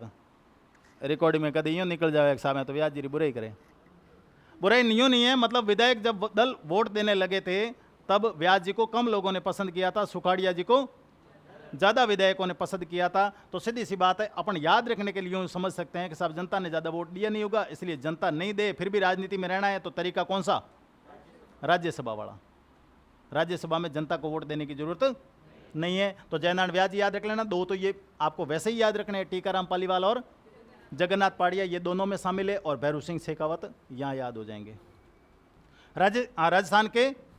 रिकॉर्डिंग में कभी यूँ निकल जाए एक्साम में तो व्यास जी बुराई करे। बुराई यूँ नहीं है, मतलब विधायक जब दल वोट देने लगे थे तब व्यास जी को कम लोगों ने पसंद किया था, सुखाड़िया जी को ज़्यादा विधायकों ने पसंद किया था। तो सीधी सी बात है, अपन याद रखने के लिए यूँ समझ सकते हैं कि साहब जनता ने ज़्यादा वोट दिया नहीं होगा, इसलिए जनता नहीं दे फिर भी राजनीति में रहना है। तो तरीका कौन सा? राज्यसभा वाला। राज्यसभा में जनता को वोट देने की जरूरत नहीं है। तो जयनारायण व्यास जी याद रख लेना। 2 तो ये आपको वैसे ही याद रखने हैं, टीकाराम पालीवाल और जगन्नाथ पहाड़िया, ये दोनों में शामिल है। और भैरव सिंह शेखावत यहाँ याद हो जाएंगे। राजस्थान के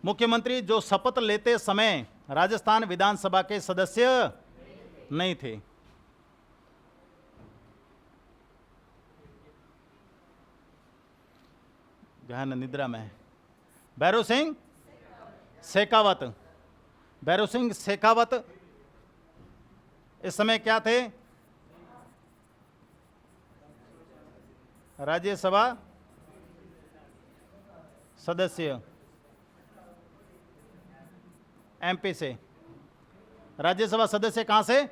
मुख्यमंत्री जो शपथ लेते समय राजस्थान विधानसभा के सदस्य नहीं थे। गहन निद्रा में भैरव सिंह शेखावत। भैरव सिंह शेखावत इस समय क्या थे? राज्यसभा सदस्य, एमपी से। राज्यसभा सदस्य कहां से?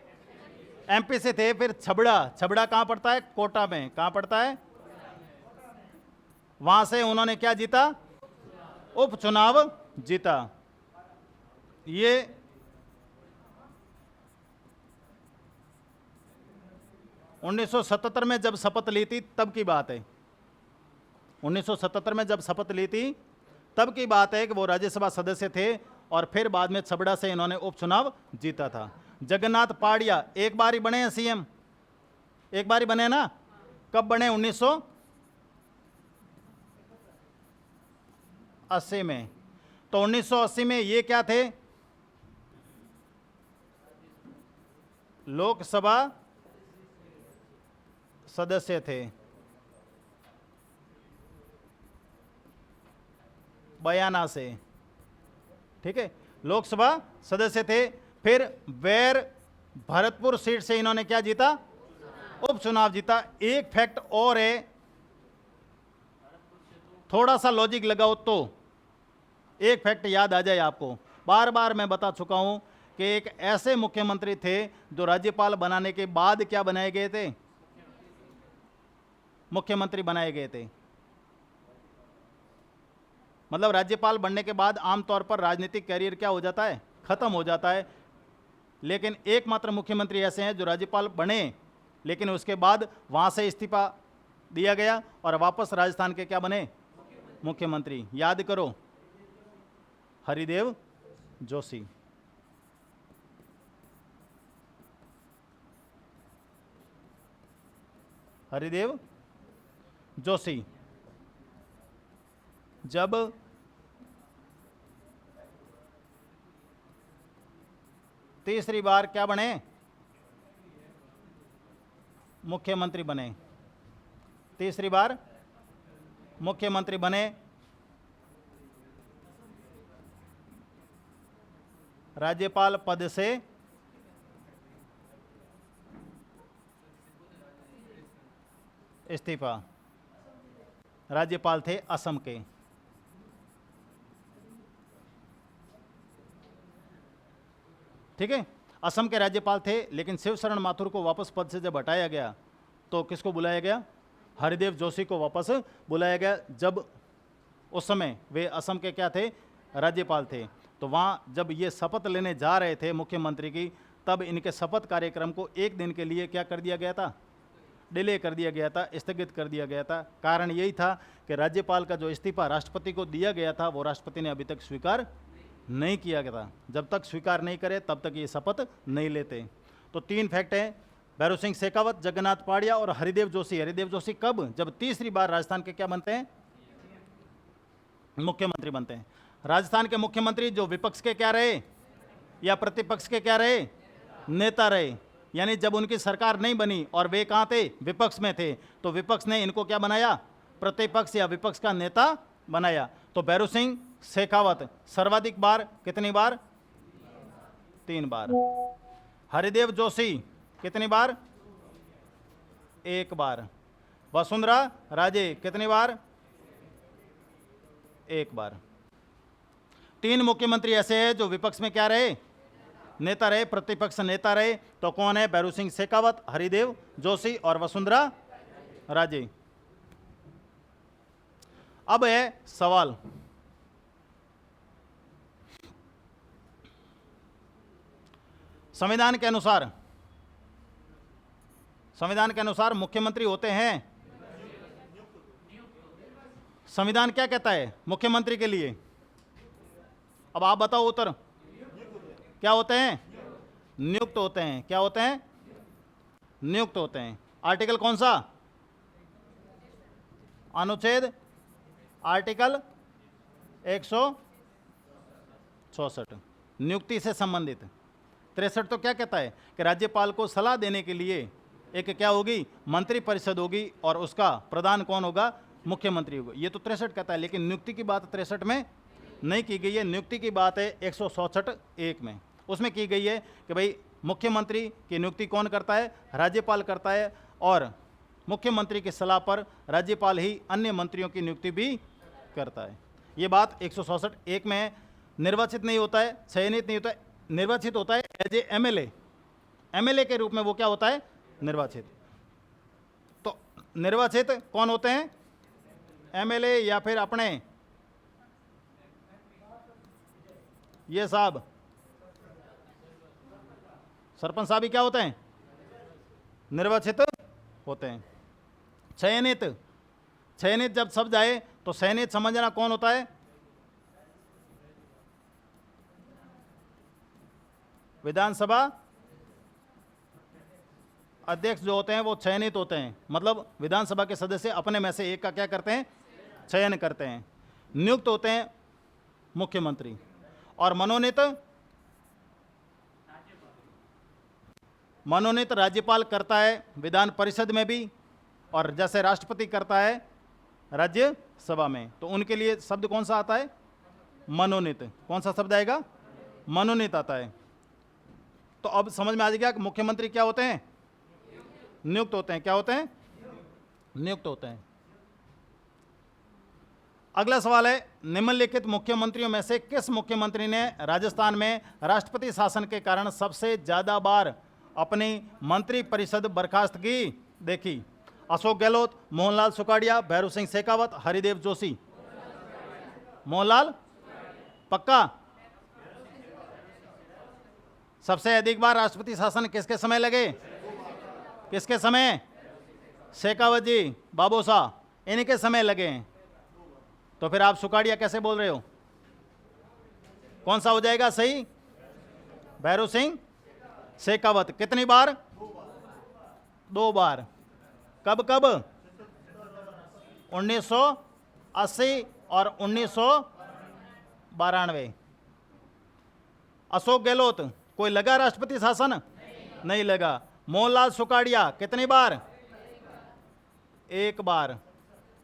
एमपी से थे। फिर छबड़ा कहां पड़ता है? कोटा में। कहां पड़ता है? वहां से उन्होंने क्या जीता? उपचुनाव जीता। ये 1977 में जब शपथ ली थी तब की बात है। 1977 में जब शपथ ली थी तब की बात है कि वो राज्यसभा सदस्य थे और फिर बाद में छबड़ा से इन्होंने उपचुनाव जीता था। जगन्नाथ पहाड़िया एक बार ही बने हैं सीएम, एक बार ही बने ना। कब बने? 1980 में। तो 1980 में ये क्या थे? लोकसभा सदस्य थे। बयाना से, ठीक है, लोकसभा सदस्य थे। फिर बैर भरतपुर सीट से इन्होंने क्या जीता? उपचुनाव जीता। एक फैक्ट और है, थोड़ा सा लॉजिक लगाओ तो एक फैक्ट याद आ जाए आपको। बार बार मैं बता चुका हूं कि एक ऐसे मुख्यमंत्री थे जो राज्यपाल बनाने के बाद क्या बनाए गए थे? मुख्यमंत्री बनाए गए थे। मतलब राज्यपाल बनने के बाद आमतौर पर राजनीतिक कैरियर क्या हो जाता है? खत्म हो जाता है। लेकिन एकमात्र मुख्यमंत्री ऐसे हैं जो राज्यपाल बने लेकिन उसके बाद वहां से इस्तीफा दिया गया और वापस राजस्थान के क्या बने? मुख्यमंत्री। याद करो, हरिदेव जोशी। हरिदेव जोशी जब तीसरी बार क्या बने? मुख्यमंत्री बने। तीसरी बार मुख्यमंत्री बने, राज्यपाल पद से इस्तीफा। राज्यपाल थे असम के। ठीक है, असम के राज्यपाल थे, लेकिन शिवशरण माथुर को वापस पद से जब हटाया गया तो किसको बुलाया गया? हरिदेव जोशी को वापस बुलाया गया। जब उस समय वे असम के क्या थे? राज्यपाल थे। तो वहाँ जब ये शपथ लेने जा रहे थे मुख्यमंत्री की, तब इनके शपथ कार्यक्रम को एक दिन के लिए क्या कर दिया गया था? डिले कर दिया गया था, स्थगित कर दिया गया था। कारण यही था कि राज्यपाल का जो इस्तीफा राष्ट्रपति को दिया गया था वो राष्ट्रपति ने अभी तक स्वीकार नहीं किया गया था। जब तक स्वीकार नहीं करे तब तक ये शपथ नहीं लेते। तो 3 फैक्ट हैं, भैरव सिंह शेखावत, जगन्नाथ पहाड़िया और हरिदेव जोशी। हरिदेव जोशी कब? जब तीसरी बार राजस्थान के क्या बनते हैं? मुख्यमंत्री बनते हैं। राजस्थान के मुख्यमंत्री जो विपक्ष के क्या रहे या प्रतिपक्ष के क्या रहे? नेता रहे। यानी जब उनकी सरकार नहीं बनी और वे कहाँ थे? विपक्ष में थे, तो विपक्ष ने इनको क्या बनाया? प्रतिपक्ष या विपक्ष का नेता बनाया। तो भैरव सिंह शेखावत सर्वाधिक बार कितनी बार? 3 बार। हरिदेव जोशी कितनी बार? 1 बार। वसुंधरा राजे कितनी बार? 1 बार। 3 मुख्यमंत्री ऐसे हैं जो विपक्ष में क्या रहे? नेता रहे, प्रतिपक्ष नेता रहे। तो कौन है? भैरव सिंह शेखावत, हरिदेव जोशी और वसुंधरा राजे। अब है सवाल, संविधान के अनुसार मुख्यमंत्री होते हैं। संविधान क्या कहता है मुख्यमंत्री के लिए? अब आप बताओ उत्तर। क्या होते हैं? नियुक्त होते हैं। क्या होते हैं? नियुक्त होते हैं। आर्टिकल कौन सा? अनुच्छेद आर्टिकल 166 नियुक्ति से संबंधित। 63 तो क्या कहता है कि राज्यपाल को सलाह देने के लिए एक क्या होगी? मंत्री परिषद होगी और उसका प्रधान कौन होगा? मुख्यमंत्री होगा। ये तो 63 कहता है, लेकिन नियुक्ति की बात 63 में नहीं की गई है। नियुक्ति की बात है 166(1) में। उसमें की गई है कि भाई मुख्यमंत्री की नियुक्ति कौन करता है? राज्यपाल करता है, और मुख्यमंत्री की सलाह पर राज्यपाल ही अन्य मंत्रियों की नियुक्ति भी करता है। ये बात 166(1) में है। निर्वाचित नहीं होता है, चयनित नहीं होता है, निर्वाचित होता है एज ए एमएलए। एमएलए के रूप में वो क्या होता है? निर्वाचित। तो निर्वाचित कौन होते हैं? एमएलए या फिर अपने ये साहब सरपंच साहब ही क्या होते हैं? निर्वाचित होते हैं। चयनित, चयनित जब शब्द आए तो चयनित समझना कौन होता है? विधानसभा अध्यक्ष जो होते हैं वो चयनित होते हैं। मतलब विधानसभा के सदस्य अपने में से एक का क्या करते हैं? चयन करते हैं। नियुक्त होते हैं मुख्यमंत्री, और मनोनीत राज्यपाल करता है विधान परिषद में भी, और जैसे राष्ट्रपति करता है राज्यसभा में। तो उनके लिए शब्द कौन सा आता है? मनोनीत। कौन सा शब्द आएगा? मनोनीत आता है। तो अब समझ में आ जाएगा कि मुख्यमंत्री क्या होते हैं? नियुक्त होते हैं। क्या होते हैं? नियुक्त होते हैं। अगला सवाल है, निम्नलिखित मुख्यमंत्रियों में से किस मुख्यमंत्री ने राजस्थान में राष्ट्रपति शासन के कारण सबसे ज्यादा बार अपनी मंत्री परिषद बर्खास्त की? देखी, अशोक गहलोत, मोहनलाल सुखाड़िया, भैरव सिंह शेखावत, हरिदेव जोशी। मोहनलाल पक्का? सबसे अधिक बार राष्ट्रपति शासन किसके समय लगे? किसके समय? शेखावत जी, बाबोसा, इनके समय लगे हैं, तो फिर आप सुकाड़िया कैसे बोल रहे हो? कौन सा हो जाएगा सही? भैरू सिंह शेखावत। कितनी बार? 2 बार। कब कब? 1980 और 1992। अशोक गहलोत, कोई लगा राष्ट्रपति शासन? नहीं लगा। मोहनलाल सुकाड़िया कितनी बार? 1 बार।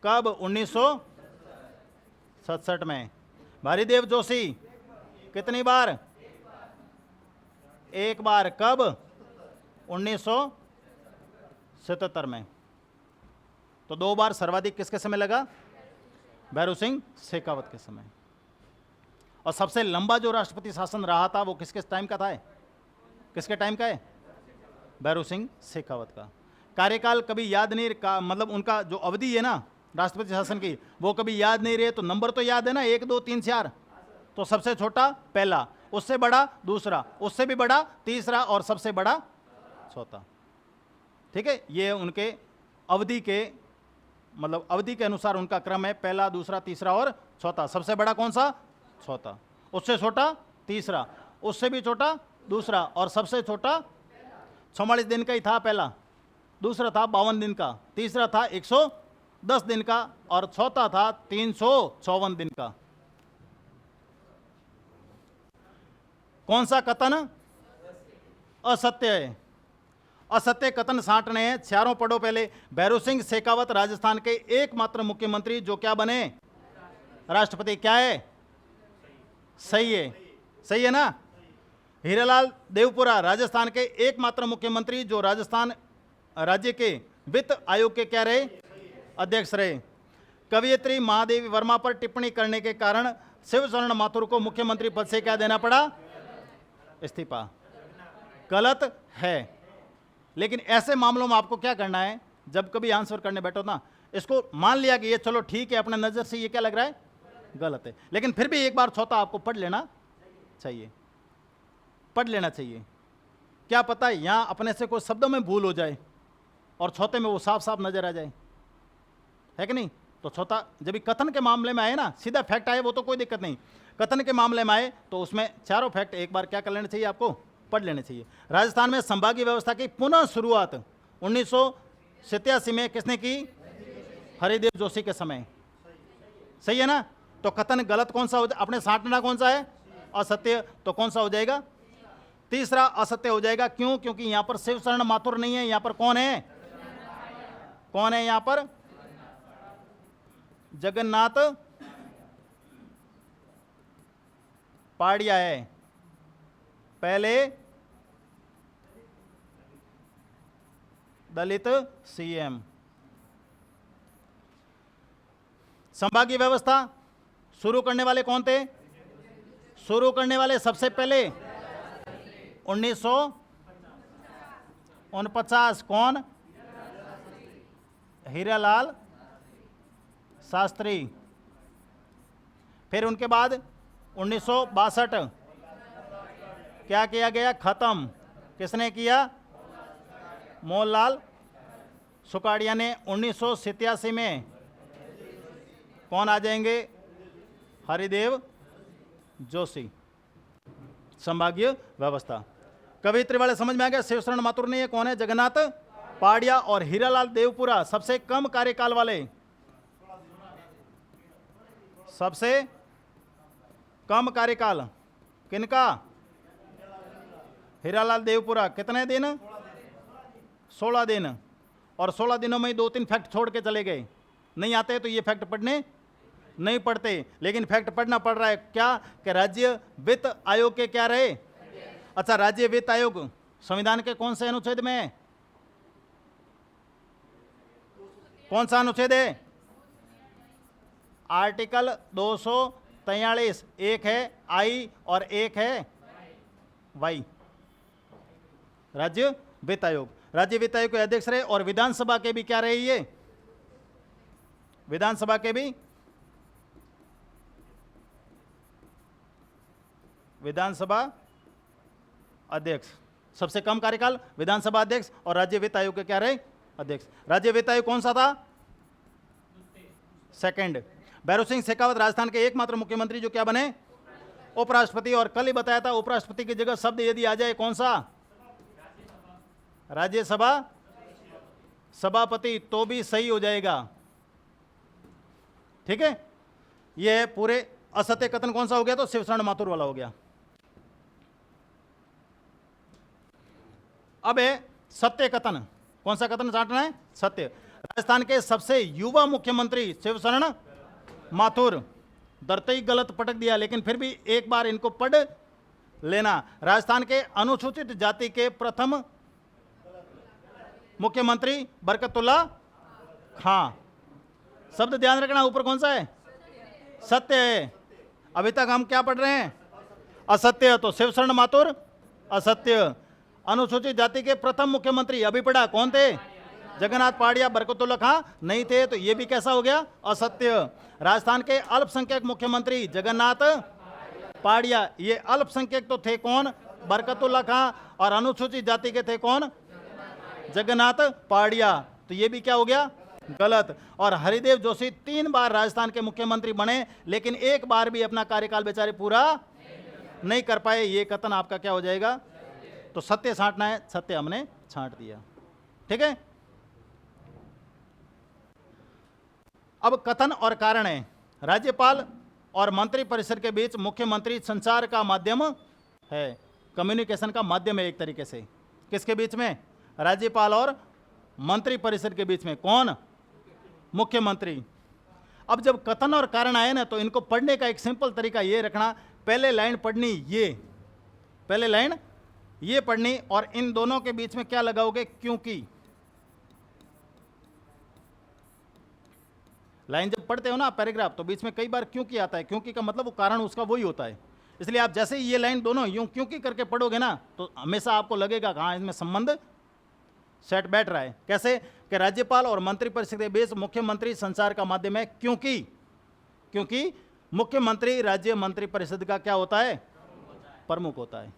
कब? 1967 में। भारीदेव जोशी कितनी बार? 1 बार। कब? 1977 में। तो 2 बार सर्वाधिक किसके समय लगा? भैरू सिंह शेखावत के समय। और सबसे लंबा जो राष्ट्रपति शासन रहा था वो किसके टाइम का था? किसके टाइम का है? भैरू सिंह शेखावत का। कार्यकाल कभी याद नहीं का, मतलब उनका जो अवधि है ना राष्ट्रपति शासन की, वो कभी याद नहीं रहे, तो नंबर तो याद है ना, 1 2 3 4। तो सबसे छोटा पहला, उससे बड़ा दूसरा, उससे भी बड़ा तीसरा, और सबसे बड़ा चौथा। ठीक है, ये उनके अवधि के, मतलब अवधि के अनुसार उनका क्रम है, पहला, दूसरा, तीसरा और चौथा। सबसे बड़ा कौन सा? चौथा। उससे छोटा तीसरा, उससे भी छोटा दूसरा, और सबसे छोटा 44 दिन का ही था पहला, दूसरा था 52 दिन का, तीसरा था 110 दिन का, और चौथा था 354 दिन का। कौन सा कथन असत्य है? असत्य कथन साँटने हैं चारों पढ़ो पहले। भैरू सिंह शेखावत राजस्थान के एकमात्र मुख्यमंत्री जो क्या बने? राष्ट्रपति। क्या है? सही है, सही है ना? हीरालाल देवपुरा राजस्थान के एकमात्र मुख्यमंत्री जो राजस्थान राज्य के वित्त आयोग के क्या रहे? अध्यक्ष रहे। कवयित्री महादेवी वर्मा पर टिप्पणी करने के कारण शिवशरण माथुर को मुख्यमंत्री पद से क्या देना पड़ा? इस्तीफा। गलत है। लेकिन ऐसे मामलों में आपको क्या करना है, जब कभी आंसर करने बैठो ना, इसको मान लिया कि ये चलो ठीक है, अपने नजर से ये क्या लग रहा है? गलत है, लेकिन फिर भी एक बार चौथा आपको पढ़ लेना चाहिए, पढ़ लेना चाहिए। क्या पता यहां अपने से कोई शब्दों में भूल हो जाए और चौथे में वो साफ साफ नजर आ जाए, है कि नहीं? तो चौथा जब भी कथन के मामले में आए ना, सीधा फैक्ट आए वो तो कोई दिक्कत नहीं, कथन के मामले में आए तो उसमें चारों फैक्ट एक बार क्या कर लेना चाहिए? आपको पढ़ लेने चाहिए। राजस्थान में संभागीय व्यवस्था की पुनः शुरुआत 1987 में किसने की? हरिदेव जोशी के समय। सही है ना? तो कथन गलत कौन सा हो जाए? अपने साँटना कौन सा है? असत्य। तो कौन सा हो जाएगा? तीसरा असत्य हो जाएगा। क्यों? क्योंकि यहां पर शिवशरण माथुर नहीं है, यहां पर कौन है? कौन है यहां पर? जगन्नाथ पाड़िया है। पहले दलित सीएम। संभागीय व्यवस्था शुरू करने वाले कौन थे? शुरू करने वाले सबसे पहले 1949 कौन? हीरालाल शास्त्री। फिर उनके बाद 1962 क्या किया गया? खत्म। किसने किया? मोहनलाल सुकाड़िया ने। 1987 में कौन आ जाएंगे? हरिदेव जोशी। संभागीय व्यवस्था। कवियत्री वाले समझ में आ गया? शिवशरण माथुर ने, ये कौन है? जगन्नाथ पाड़िया। और हीरालाल देवपुरा सबसे कम कार्यकाल वाले, सबसे कम कार्यकाल किनका? हीरालाल देवपुरा। कितने दिन? 16 दिन। और 16 दिनों में 2-3 फैक्ट छोड़ के चले गए। नहीं आते तो ये फैक्ट पढ़ने नहीं पढ़ते, लेकिन फैक्ट पढ़ना पड़ रहा है। क्या? कि राज्य वित्त आयोग के क्या रहे? अच्छा, राज्य वित्त आयोग संविधान के कौन से अनुच्छेद में है? कौन सा अनुच्छेद है? आर्टिकल 243। एक है आई और एक है वाई। राज्य वित्त आयोग। राज्य वित्त आयोग के अध्यक्ष रहे। और विधानसभा के भी क्या रहे? ये विधानसभा के भी, विधानसभा अध्यक्ष। सबसे कम कार्यकाल विधानसभा अध्यक्ष। और राज्य वित्त आयोग के क्या रहे? अध्यक्ष। राज्य वित्त आयोग कौन सा था? सेकंड। भैरव सिंह शेखावत राजस्थान के एकमात्र मुख्यमंत्री जो क्या बने? उपराष्ट्रपति। और कल ही बताया था उपराष्ट्रपति की जगह शब्द यदि आ जाए कौन सा? राज्यसभा सभापति, तो भी सही हो जाएगा। ठीक है, यह पूरे असत्य कथन कौन सा हो गया? तो शिवशरण माथुर वाला हो गया। अब है सत्य कथन। कौन सा कथन चाटना है? सत्य। राजस्थान के सबसे युवा मुख्यमंत्री शिवशरण माथुर। डरते ही गलत पटक दिया, लेकिन फिर भी एक बार इनको पढ़ लेना। राजस्थान के अनुसूचित जाति के प्रथम मुख्यमंत्री बरकतुल्ला खां। शब्द ध्यान रखना, ऊपर कौन सा है? सत्य है। अभी तक हम क्या पढ़ रहे हैं? असत्य। तो शिवशरण माथुर असत्य। अनुसूचित जाति के प्रथम मुख्यमंत्री अभी पढ़ा कौन थे? जगन्नाथ पहाड़िया। बरकतुल्ला खां नहीं थे, तो ये भी कैसा हो गया? असत्य। राजस्थान के अल्पसंख्यक मुख्यमंत्री जगन्नाथ पहाड़िया। ये अल्पसंख्यक तो थे कौन? बरकतुल्ला खां। और अनुसूचित जाति के थे कौन? जगन्नाथ पहाड़िया। तो ये भी क्या हो गया? गलत। और हरिदेव जोशी 3 बार राजस्थान के मुख्यमंत्री बने, लेकिन एक बार भी अपना कार्यकाल बेचारे पूरा नहीं कर पाए। ये कथन आपका क्या हो जाएगा? तो सत्य छांटना है, सत्य हमने छांट दिया। ठीक है, अब कथन और कारण है। राज्यपाल और मंत्रिपरिषद के बीच मुख्यमंत्री संचार का माध्यम है, कम्युनिकेशन का माध्यम है एक तरीके से। किसके बीच में? राज्यपाल और मंत्रिपरिषद के बीच में। कौन? मुख्यमंत्री। अब जब कथन और कारण आए ना, तो इनको पढ़ने का एक सिंपल तरीका ये रखना, पहले लाइन पढ़नी ये, पहले लाइन ये पढ़नी, और इन दोनों के बीच में क्या लगाओगे? क्योंकि। लाइन जब पढ़ते हो ना पैराग्राफ, तो बीच में कई बार क्योंकि आता है। क्योंकि का मतलब वो कारण उसका वही होता है। इसलिए आप जैसे ही ये लाइन दोनों यूं क्योंकि करके पढ़ोगे ना, तो हमेशा आपको लगेगा कि हाँ इसमें संबंध सेट बैठ रहा है। कैसे? कि राज्यपाल और मंत्रिपरिषद के बीच मुख्यमंत्री संचार का माध्यम है, क्योंकि मुख्यमंत्री राज्य मंत्रिपरिषद का क्या होता है? प्रमुख होता है।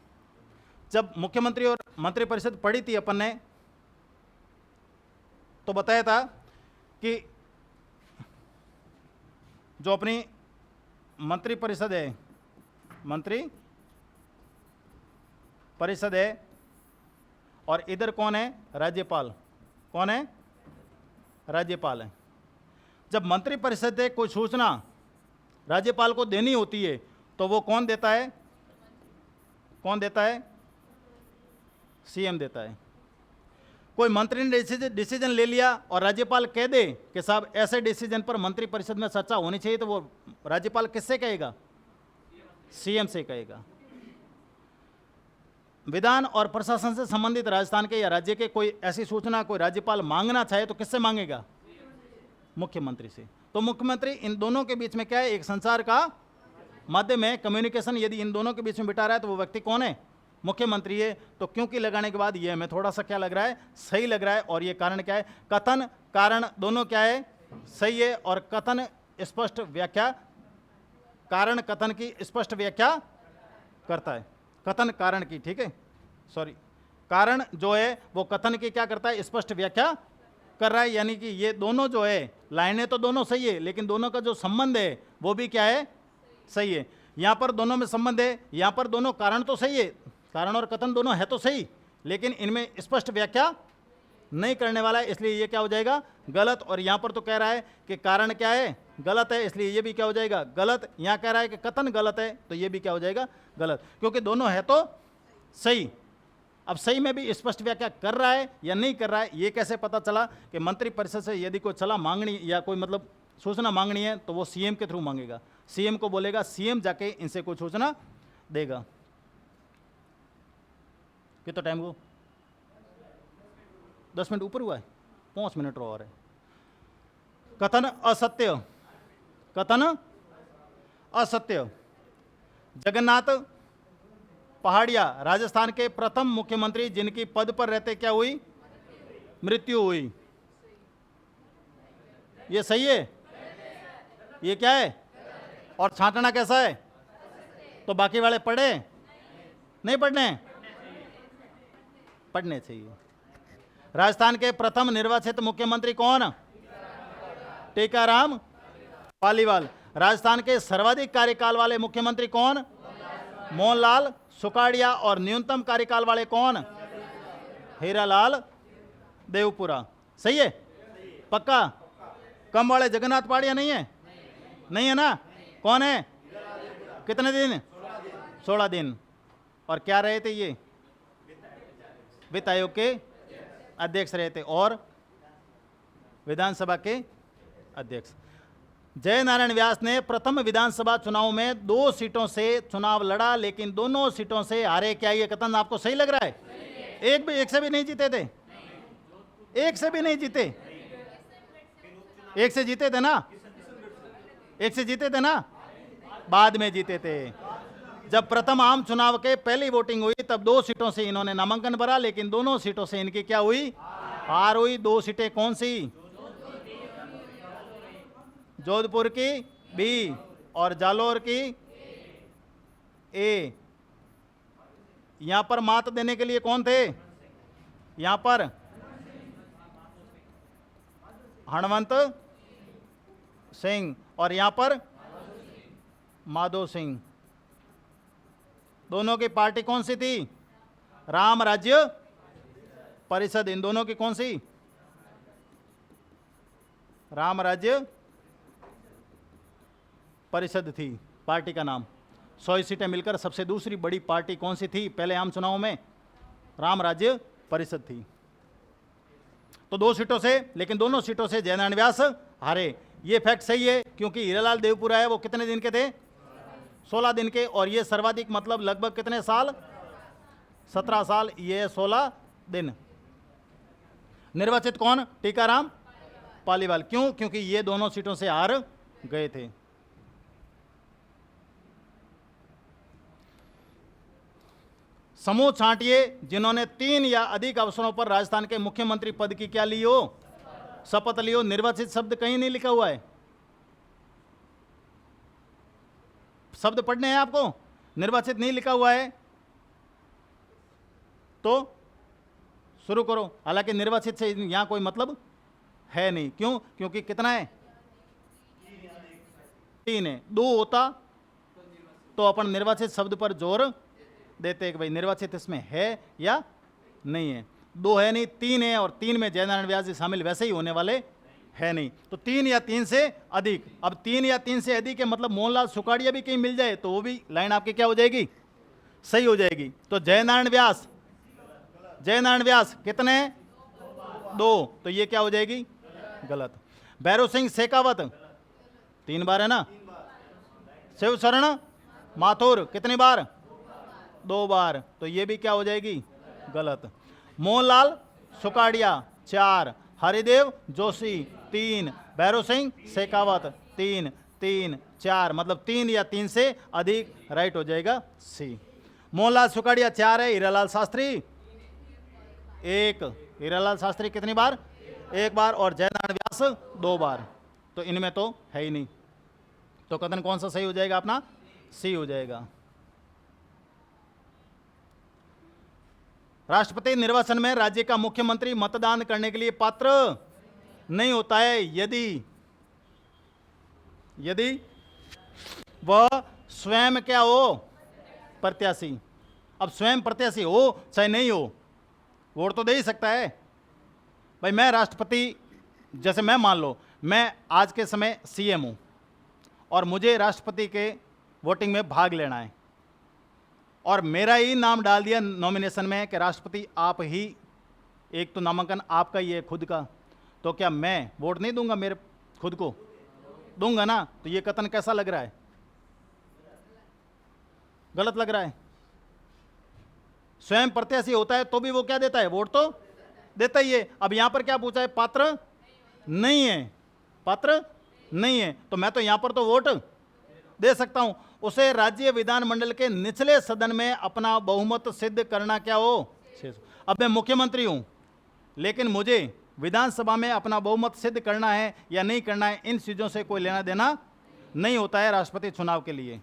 जब मुख्यमंत्री और मंत्रिपरिषद पढ़ी थी अपन ने, तो बताया था कि जो अपनी मंत्रिपरिषद है, मंत्रिपरिषद है, और इधर कौन है? राज्यपाल। कौन है? राज्यपाल है। जब मंत्रिपरिषद से कोई सूचना राज्यपाल को देनी होती है, तो वो कौन देता है? कौन देता है? सीएम देता है। कोई मंत्री ने डिसीजन ले लिया और राज्यपाल कह दे कि साहब ऐसे डिसीजन पर मंत्रिपरिषद में चर्चा होनी चाहिए, तो वो राज्यपाल किससे कहेगा? सीएम से कहेगा। विधान और प्रशासन से संबंधित राजस्थान के या राज्य के कोई ऐसी सूचना कोई राज्यपाल मांगना चाहे तो किससे मांगेगा? मुख्यमंत्री से। तो मुख्यमंत्री इन दोनों के बीच में क्या है? एक संचार का माध्यम है, कम्युनिकेशन। यदि इन दोनों के बीच में बिठा रहा है तो वो व्यक्ति कौन है? मुख्यमंत्री है। तो क्योंकि लगाने के बाद ये हमें थोड़ा सा क्या लग रहा है? सही लग रहा है। और ये कारण क्या है? कथन कारण दोनों क्या है? सही है। और कथन स्पष्ट व्याख्या, कारण कथन की स्पष्ट व्याख्या करता है, कथन कारण की। ठीक है, सॉरी, कारण जो है वो कथन की क्या करता है? स्पष्ट व्याख्या कर रहा है। यानी कि ये दोनों जो है लाइनें तो दोनों सही है, लेकिन दोनों का जो संबंध है वो भी क्या है? सही है। यहाँ पर दोनों में संबंध है, यहाँ पर दोनों कारण तो सही है, कारण और कथन दोनों है तो सही, लेकिन इनमें स्पष्ट व्याख्या नहीं करने वाला है, इसलिए ये क्या हो जाएगा? गलत। और यहाँ पर तो कह रहा है कि कारण क्या है? गलत है, इसलिए ये भी क्या हो जाएगा? गलत। यहाँ कह रहा है कि कथन गलत है, तो ये भी क्या हो जाएगा? गलत, क्योंकि दोनों है तो सही। अब सही में भी स्पष्ट व्याख्या कर रहा है या नहीं कर रहा है, ये कैसे पता चला? कि मंत्रिपरिषद से यदि कोई सलाह मांगनी या कोई मतलब सूचना मांगनी है, तो वो सीएम के थ्रू मांगेगा, सीएम को बोलेगा, सीएम जाके इनसे कोई सूचना देगा। कितना टाइम को? 10 मिनट ऊपर हुआ है, 5 मिनट और है। कथन असत्य, कथन असत्य। जगन्नाथ पहाड़िया राजस्थान के प्रथम मुख्यमंत्री जिनकी पद पर रहते क्या हुई? मृत्यु हुई। ये सही है? ये क्या है? और छांटना कैसा है? तो बाकी वाले पढ़े नहीं? पढ़ने चाहिए। राजस्थान के प्रथम निर्वाचित मुख्यमंत्री कौन? टीकाराम पालीवाल। राजस्थान के सर्वाधिक कार्यकाल वाले मुख्यमंत्री कौन? मोहनलाल सुखाड़िया। और न्यूनतम कार्यकाल वाले कौन? हीरालाल देवपुरा। सही है? पक्का? कम वाले जगन्नाथ पाड़िया नहीं है? नहीं है ना? कौन है? कितने दिन? 16 दिन। और क्या रहे थे ये? वित्त आयोग के अध्यक्ष रहे थे और विधानसभा के अध्यक्ष। जय नारायण व्यास ने प्रथम विधानसभा चुनाव में 2 सीटों से चुनाव लड़ा, लेकिन दोनों सीटों से हारे। क्या ये कथन आपको सही लग रहा है? एक से भी नहीं जीते थे? एक से भी नहीं जीते? एक से जीते थे ना? एक से जीते थे ना? बाद में जीते थे। जब प्रथम आम चुनाव के पहली वोटिंग हुई तब 2 सीटों से इन्होंने नामांकन भरा, लेकिन दोनों सीटों से इनकी क्या हुई? हार हुई। 2 सीटें कौन सी? जोधपुर की बी और जालोर की ए। यहां पर मात देने के लिए कौन थे? यहां पर हणवंत सिंह और यहां पर माधो सिंह। दोनों की पार्टी कौन सी थी? राम राज्य परिषद। इन दोनों की कौन सी? राम राज्य परिषद थी पार्टी का नाम। 100 सीटें मिलकर सबसे दूसरी बड़ी पार्टी कौन सी थी पहले आम चुनाव में? राम राज्य परिषद थी। तो 2 सीटों से, लेकिन दोनों सीटों से जय नारायण व्यास हारे। ये फैक्ट सही है क्योंकि हीरालाल देवपुरा है वो कितने दिन के थे? 16 दिन के। और ये सर्वाधिक मतलब लगभग कितने साल? 17 साल। ये 16 दिन। निर्वाचित कौन? टीकाराम पालीवाल। क्यों? क्योंकि ये दोनों सीटों से हार गए थे। समूह छांटिए जिन्होंने 3 या अधिक अवसरों पर राजस्थान के मुख्यमंत्री पद की क्या ली हो? शपथ ली हो। निर्वाचित शब्द कहीं नहीं लिखा हुआ है। शब्द पढ़ने हैं आपको, निर्वाचित नहीं लिखा हुआ है तो शुरू करो। हालांकि निर्वाचित से यहां कोई मतलब है नहीं। क्यों? क्योंकि कितना है? 3 है। 2 होता तो अपन निर्वाचित शब्द पर जोर देते कि भाई निर्वाचित इसमें है या नहीं है। 2 है नहीं, 3 है। और 3 में जय नारायण व्यास जी शामिल वैसे ही होने वाले है नहीं। तो 3 या 3 से अधिक। अब 3 या 3 से अधिक है मतलब मोहनलाल सुखाड़िया भी कहीं मिल जाए तो वो भी लाइन आपकी क्या हो जाएगी? सही हो जाएगी। तो जय नारायण व्यास, जय नारायण व्यास कितने? 2। तो ये क्या हो जाएगी? गलत। भैरव सिंह शेखावत 3 बार है ना? शिव शरण माथुर कितनी बार? 2 बार। तो ये भी क्या हो जाएगी? गलत। मोहनलाल सुखाड़िया 4, हरिदेव जोशी 3, भैरव सिंह शेखावत 3, 3, 4 मतलब 3 या 3 से अधिक राइट हो जाएगा सी। मोहनलाल सुखाड़िया 4 है। हीरालाल शास्त्री 1। हीरालाल शास्त्री कितनी बार? 1 बार। और जय नारायण व्यास 2 बार। तो इनमें तो है ही नहीं। तो कथन कौन सा सही हो जाएगा अपना? सी हो जाएगा। राष्ट्रपति निर्वाचन में राज्य का मुख्यमंत्री मतदान करने के लिए पात्र नहीं होता है यदि वह स्वयं क्या हो? प्रत्याशी। अब स्वयं प्रत्याशी हो चाहे नहीं हो, वोट तो दे ही सकता है। भाई मैं राष्ट्रपति, जैसे मैं मान लो मैं आज के समय सीएम हूं और मुझे राष्ट्रपति के वोटिंग में भाग लेना है और मेरा ही नाम डाल दिया नॉमिनेशन में कि राष्ट्रपति आप ही, एक तो नामांकन आपका ही है खुद का, तो क्या मैं वोट नहीं दूंगा? मेरे खुद को दूंगा ना। तो ये कथन कैसा लग रहा है? गलत लग रहा है। स्वयं प्रत्याशी होता है तो भी वो क्या देता है? वोट तो देता ही है। अब यहां पर क्या पूछा है? पात्र नहीं है। पात्र नहीं है तो मैं तो यहां पर तो वोट दे सकता हूं। उसे राज्य विधानमंडल के निचले सदन में अपना बहुमत सिद्ध करना क्या हो? अब मैं मुख्यमंत्री हूं लेकिन मुझे विधानसभा में अपना बहुमत सिद्ध करना है या नहीं करना है, इन चीजों से कोई लेना देना नहीं होता है राष्ट्रपति चुनाव के लिए।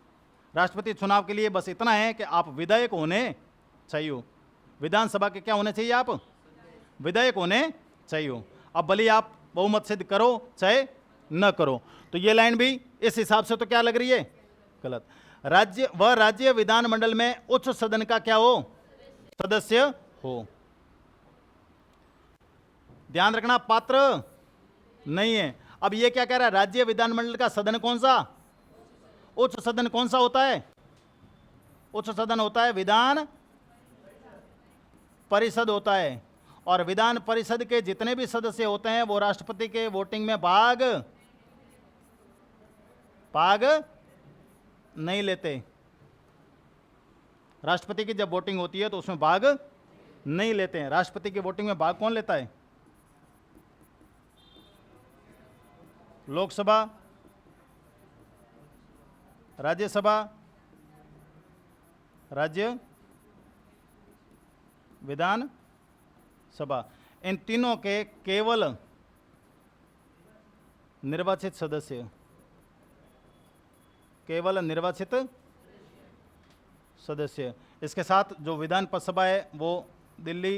राष्ट्रपति चुनाव के लिए बस इतना है कि आप विधायक होने चाहिए हो। विधानसभा के क्या होने चाहिए? आप विधायक होने चाहिए। अब भले आप बहुमत सिद्ध करो चाहे न करो। तो ये लाइन भी इस हिसाब से तो क्या लग रही है? गलत। राज्य विधानमंडल में उच्च सदन का क्या हो? सदस्य हो। ध्यान रखना, पात्र नहीं है। अब ये क्या कह रहा है? राज्य विधानमंडल का सदन कौन सा? उच्च सदन कौन सा होता है? उच्च सदन होता है विधान परिषद होता है। और विधान परिषद के जितने भी सदस्य होते हैं वो राष्ट्रपति के वोटिंग में भाग नहीं लेते। राष्ट्रपति की जब वोटिंग होती है तो उसमें भाग नहीं लेते हैं। राष्ट्रपति की वोटिंग में भाग कौन लेता है? लोकसभा, राज्यसभा, राज्य विधान सभा। इन तीनों के केवल निर्वाचित सदस्य, केवल निर्वाचित सदस्य। इसके साथ जो विधान परिषद है वो दिल्ली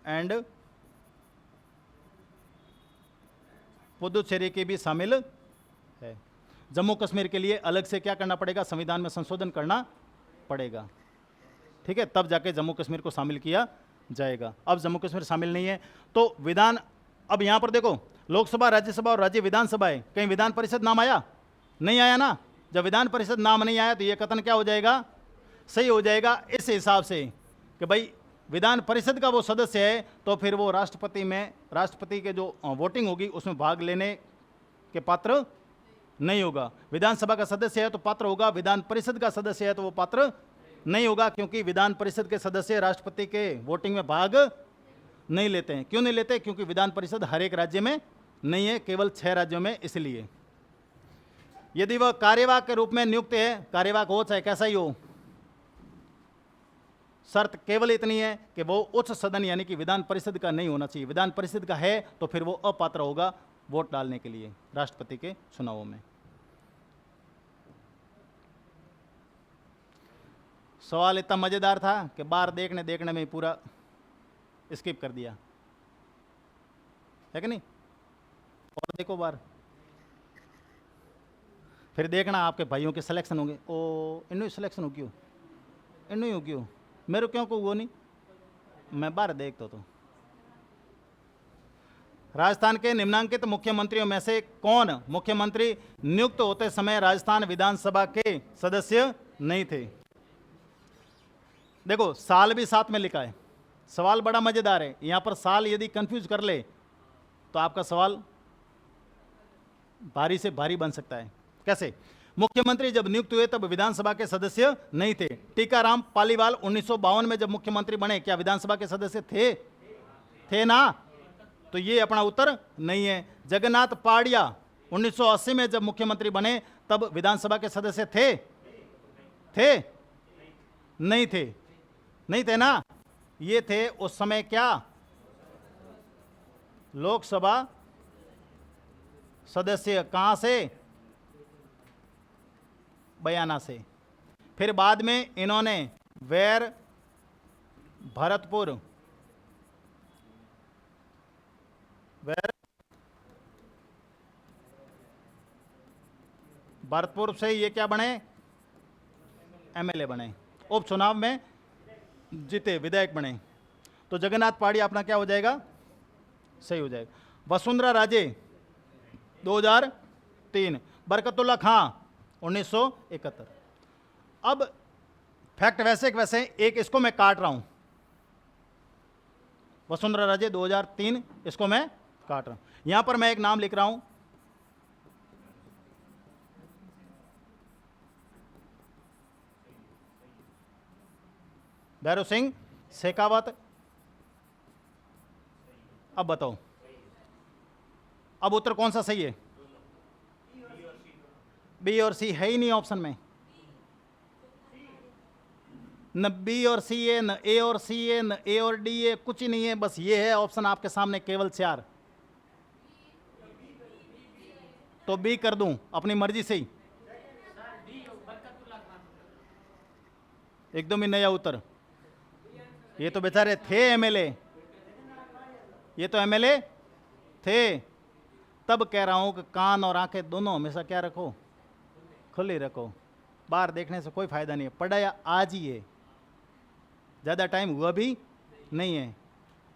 एंड पुदुचेरी की भी शामिल है। जम्मू कश्मीर के लिए अलग से क्या करना पड़ेगा? संविधान में संशोधन करना पड़ेगा, ठीक है, तब जाके जम्मू कश्मीर को शामिल किया जाएगा। अब जम्मू कश्मीर शामिल नहीं है तो विधान, अब यहां पर देखो लोकसभा, राज्यसभा और राज्य विधानसभा है, कहीं विधान परिषद नाम आया? नहीं आया ना। जब विधान परिषद नाम नहीं आया तो यह कथन क्या हो जाएगा? सही हो जाएगा इस हिसाब से कि भाई विधान परिषद का वो सदस्य है तो फिर वो राष्ट्रपति के जो वोटिंग होगी उसमें भाग लेने के पात्र नहीं होगा। विधानसभा का सदस्य है तो पात्र होगा, विधान परिषद का सदस्य है तो वो पात्र नहीं होगा, क्योंकि विधान परिषद के सदस्य राष्ट्रपति के वोटिंग में भाग नहीं लेते हैं। क्यों नहीं लेते? क्योंकि विधान परिषद हर एक राज्य में नहीं है, केवल 6 राज्यों में। इसलिए यदि वह कार्यवाहक के रूप में नियुक्त है, कार्यवाहक हो चाहे कैसा ही हो, शर्त केवल इतनी है कि वो उच्च सदन यानी कि विधान परिषद का नहीं होना चाहिए। विधान परिषद का है तो फिर वो अपात्र होगा वोट डालने के लिए राष्ट्रपति के चुनावों में। सवाल इतना मजेदार था कि बार देखने में पूरा स्किप कर दिया है कि नहीं? और देखो बार, फिर देखना आपके भाइयों के सिलेक्शन होंगे। ओ इन्हों सिलेक्शन हो क्यों? इन्हों ही हो क्यों? मेरे क्यों को वो नहीं? मैं बार देखता तो। राजस्थान के निम्नांकित मुख्यमंत्रियों में से कौन मुख्यमंत्री नियुक्त होते समय राजस्थान विधानसभा के सदस्य नहीं थे? देखो साल भी साथ में लिखा है। सवाल बड़ा मजेदार है। यहां पर साल यदि कंफ्यूज कर ले तो आपका सवाल भारी से भारी बन सकता है। कैसे? मुख्यमंत्री जब नियुक्त हुए तब विधानसभा के सदस्य नहीं थे। टीकाराम पालीवाल 1952 में जब मुख्यमंत्री बने, क्या विधानसभा के सदस्य थे ना? तो ये अपना उत्तर नहीं है। जगन्नाथ पाड़िया 1980 में जब मुख्यमंत्री बने तब विधानसभा के सदस्य थे? नहीं थे ना। ये थे उस समय क्या? लोकसभा सदस्य। कहां से? बयाना से। फिर बाद में इन्होंने भरतपुर से ये क्या बने? एमएलए बने। उपचुनाव में जीते, विधायक बने। तो जगन्नाथ पाड़िया अपना क्या हो जाएगा? सही हो जाएगा। वसुंधरा राजे 2003, बरकतुल्ला खां 1971। अब फैक्ट वैसे के वैसे, एक इसको मैं काट रहा हूं। वसुंधरा राजे 2003, इसको मैं काट रहा हूं। यहां पर मैं एक नाम लिख रहा हूं, भैरव सिंह शेखावत। अब बताओ, अब उत्तर कौन सा सही है? बी और सी है ही नहीं ऑप्शन में। न बी और सी है, न ए और सी है, न ए और डी है, कुछ ही नहीं है। बस ये है ऑप्शन आपके सामने, केवल 4। तो बी कर दूं अपनी मर्जी से ही? एकदम ही नया उत्तर। ये तो बेचारे थे एमएलए, ये तो एमएलए थे। तब कह रहा हूं कि कान और आंखें दोनों हमेशा क्या रखो, खुली रखो। बाहर देखने से कोई फायदा नहीं है। पढ़ाया आज ही है, ज़्यादा टाइम हुआ भी नहीं है।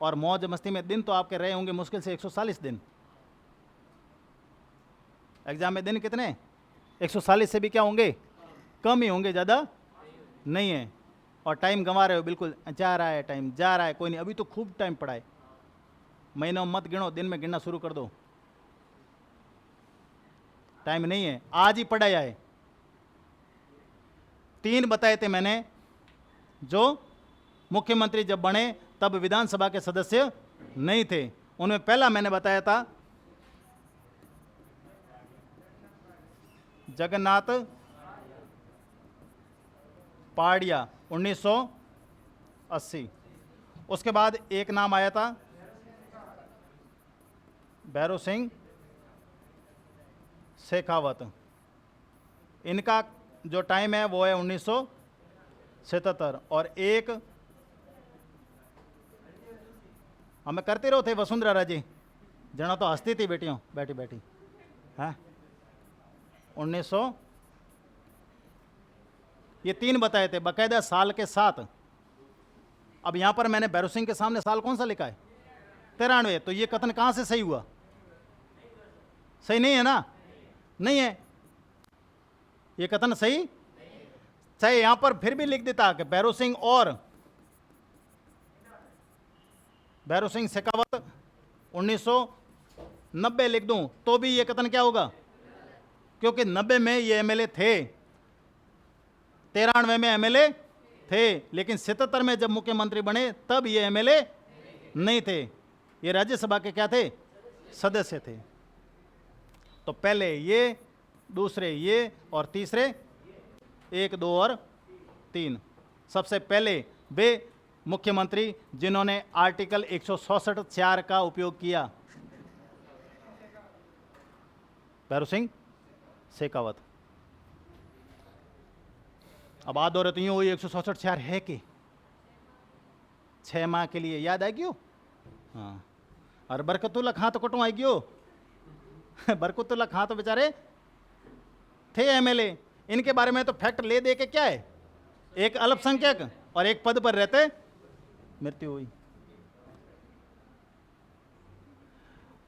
और मौज मस्ती में दिन तो आपके रहे होंगे मुश्किल से 140 दिन। एग्जाम में दिन कितने, 140 से भी क्या होंगे, कम ही होंगे, ज़्यादा नहीं है। और टाइम गंवा रहे हो, बिल्कुल जा रहा है टाइम, जा रहा है, कोई नहीं, अभी तो खूब टाइम पड़ा है। महीनों मत गिनो, दिन में गिनना शुरू कर दो। टाइम नहीं है, आज ही पढ़ाया है। 3 बताए थे मैंने, जो मुख्यमंत्री जब बने तब विधानसभा के सदस्य नहीं थे। उनमें पहला मैंने बताया था जगन्नाथ पाड़िया 1980। उसके बाद एक नाम आया था भैरव सिंह शेखावत। इनका जो टाइम है वो है 1977। और एक हमें करते रहो थे वसुंधरा राजे, जना तो हंसती थी बेटियों, बैठी बैठी, है 1900। ये 3 बताए थे बाकायदा साल के साथ। अब यहां पर मैंने भैरव सिंह के सामने साल कौन सा लिखा है, 93। तो ये कथन कहां से सही हुआ, सही नहीं है ना, नहीं है, ये कथन सही। चाहे यहां पर फिर भी लिख देता कि भैरव सिंह और भैरव सिंह शेखावत 1990 लिख दूं तो भी ये कथन क्या होगा, क्योंकि 90 में ये एमएलए थे, 93 में एमएलए थे, लेकिन 77 में जब मुख्यमंत्री बने तब ये एमएलए नहीं थे, ये राज्यसभा के क्या थे, सदस्य थे। तो पहले ये, दूसरे ये, और तीसरे 1, 2 और 3। सबसे पहले वे मुख्यमंत्री जिन्होंने आर्टिकल 166(4) का उपयोग किया, भैरव सिंह शेखावत। अब बात हो रही यूं हुई 166(4) है कि 6 माह के लिए याद आएगी हो, हाँ। और बरकतुल्ला खां तो कटो आएगी हो बरकतुल्ला खां तो बेचारे थे एमएलए, इनके बारे में तो फैक्ट ले दे के क्या है, एक अल्पसंख्यक और एक पद पर रहते मृत्यु हुई।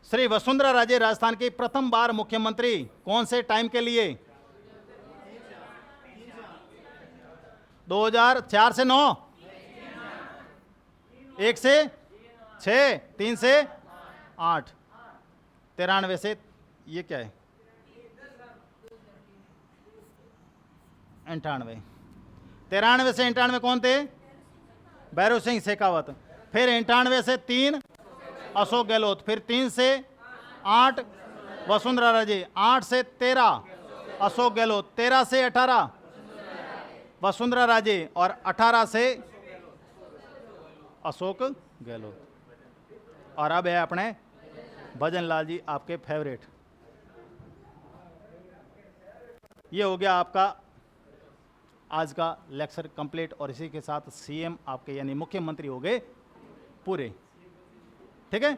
श्री वसुंधरा राजे राजस्थान की प्रथम बार मुख्यमंत्री कौन से टाइम के लिए, 2004 से 9, 1 से 6, 3 से 8, 93 से, ये क्या है 98, 93 से 98 कौन थे, भैरव सिंह शेखावत। फिर 98 से 3 अशोक गहलोत, फिर 3 से 8 वसुंधरा राजे, 8 से 13 अशोक गहलोत, 13 से 18 वसुंधरा राजे, और 18 से अशोक गहलोत। और अब है अपने भजन लाल जी, आपके फेवरेट। ये हो गया आपका आज का लेक्चर कंप्लीट, और इसी के साथ सीएम आपके यानी मुख्यमंत्री हो गए पूरे, ठीक है।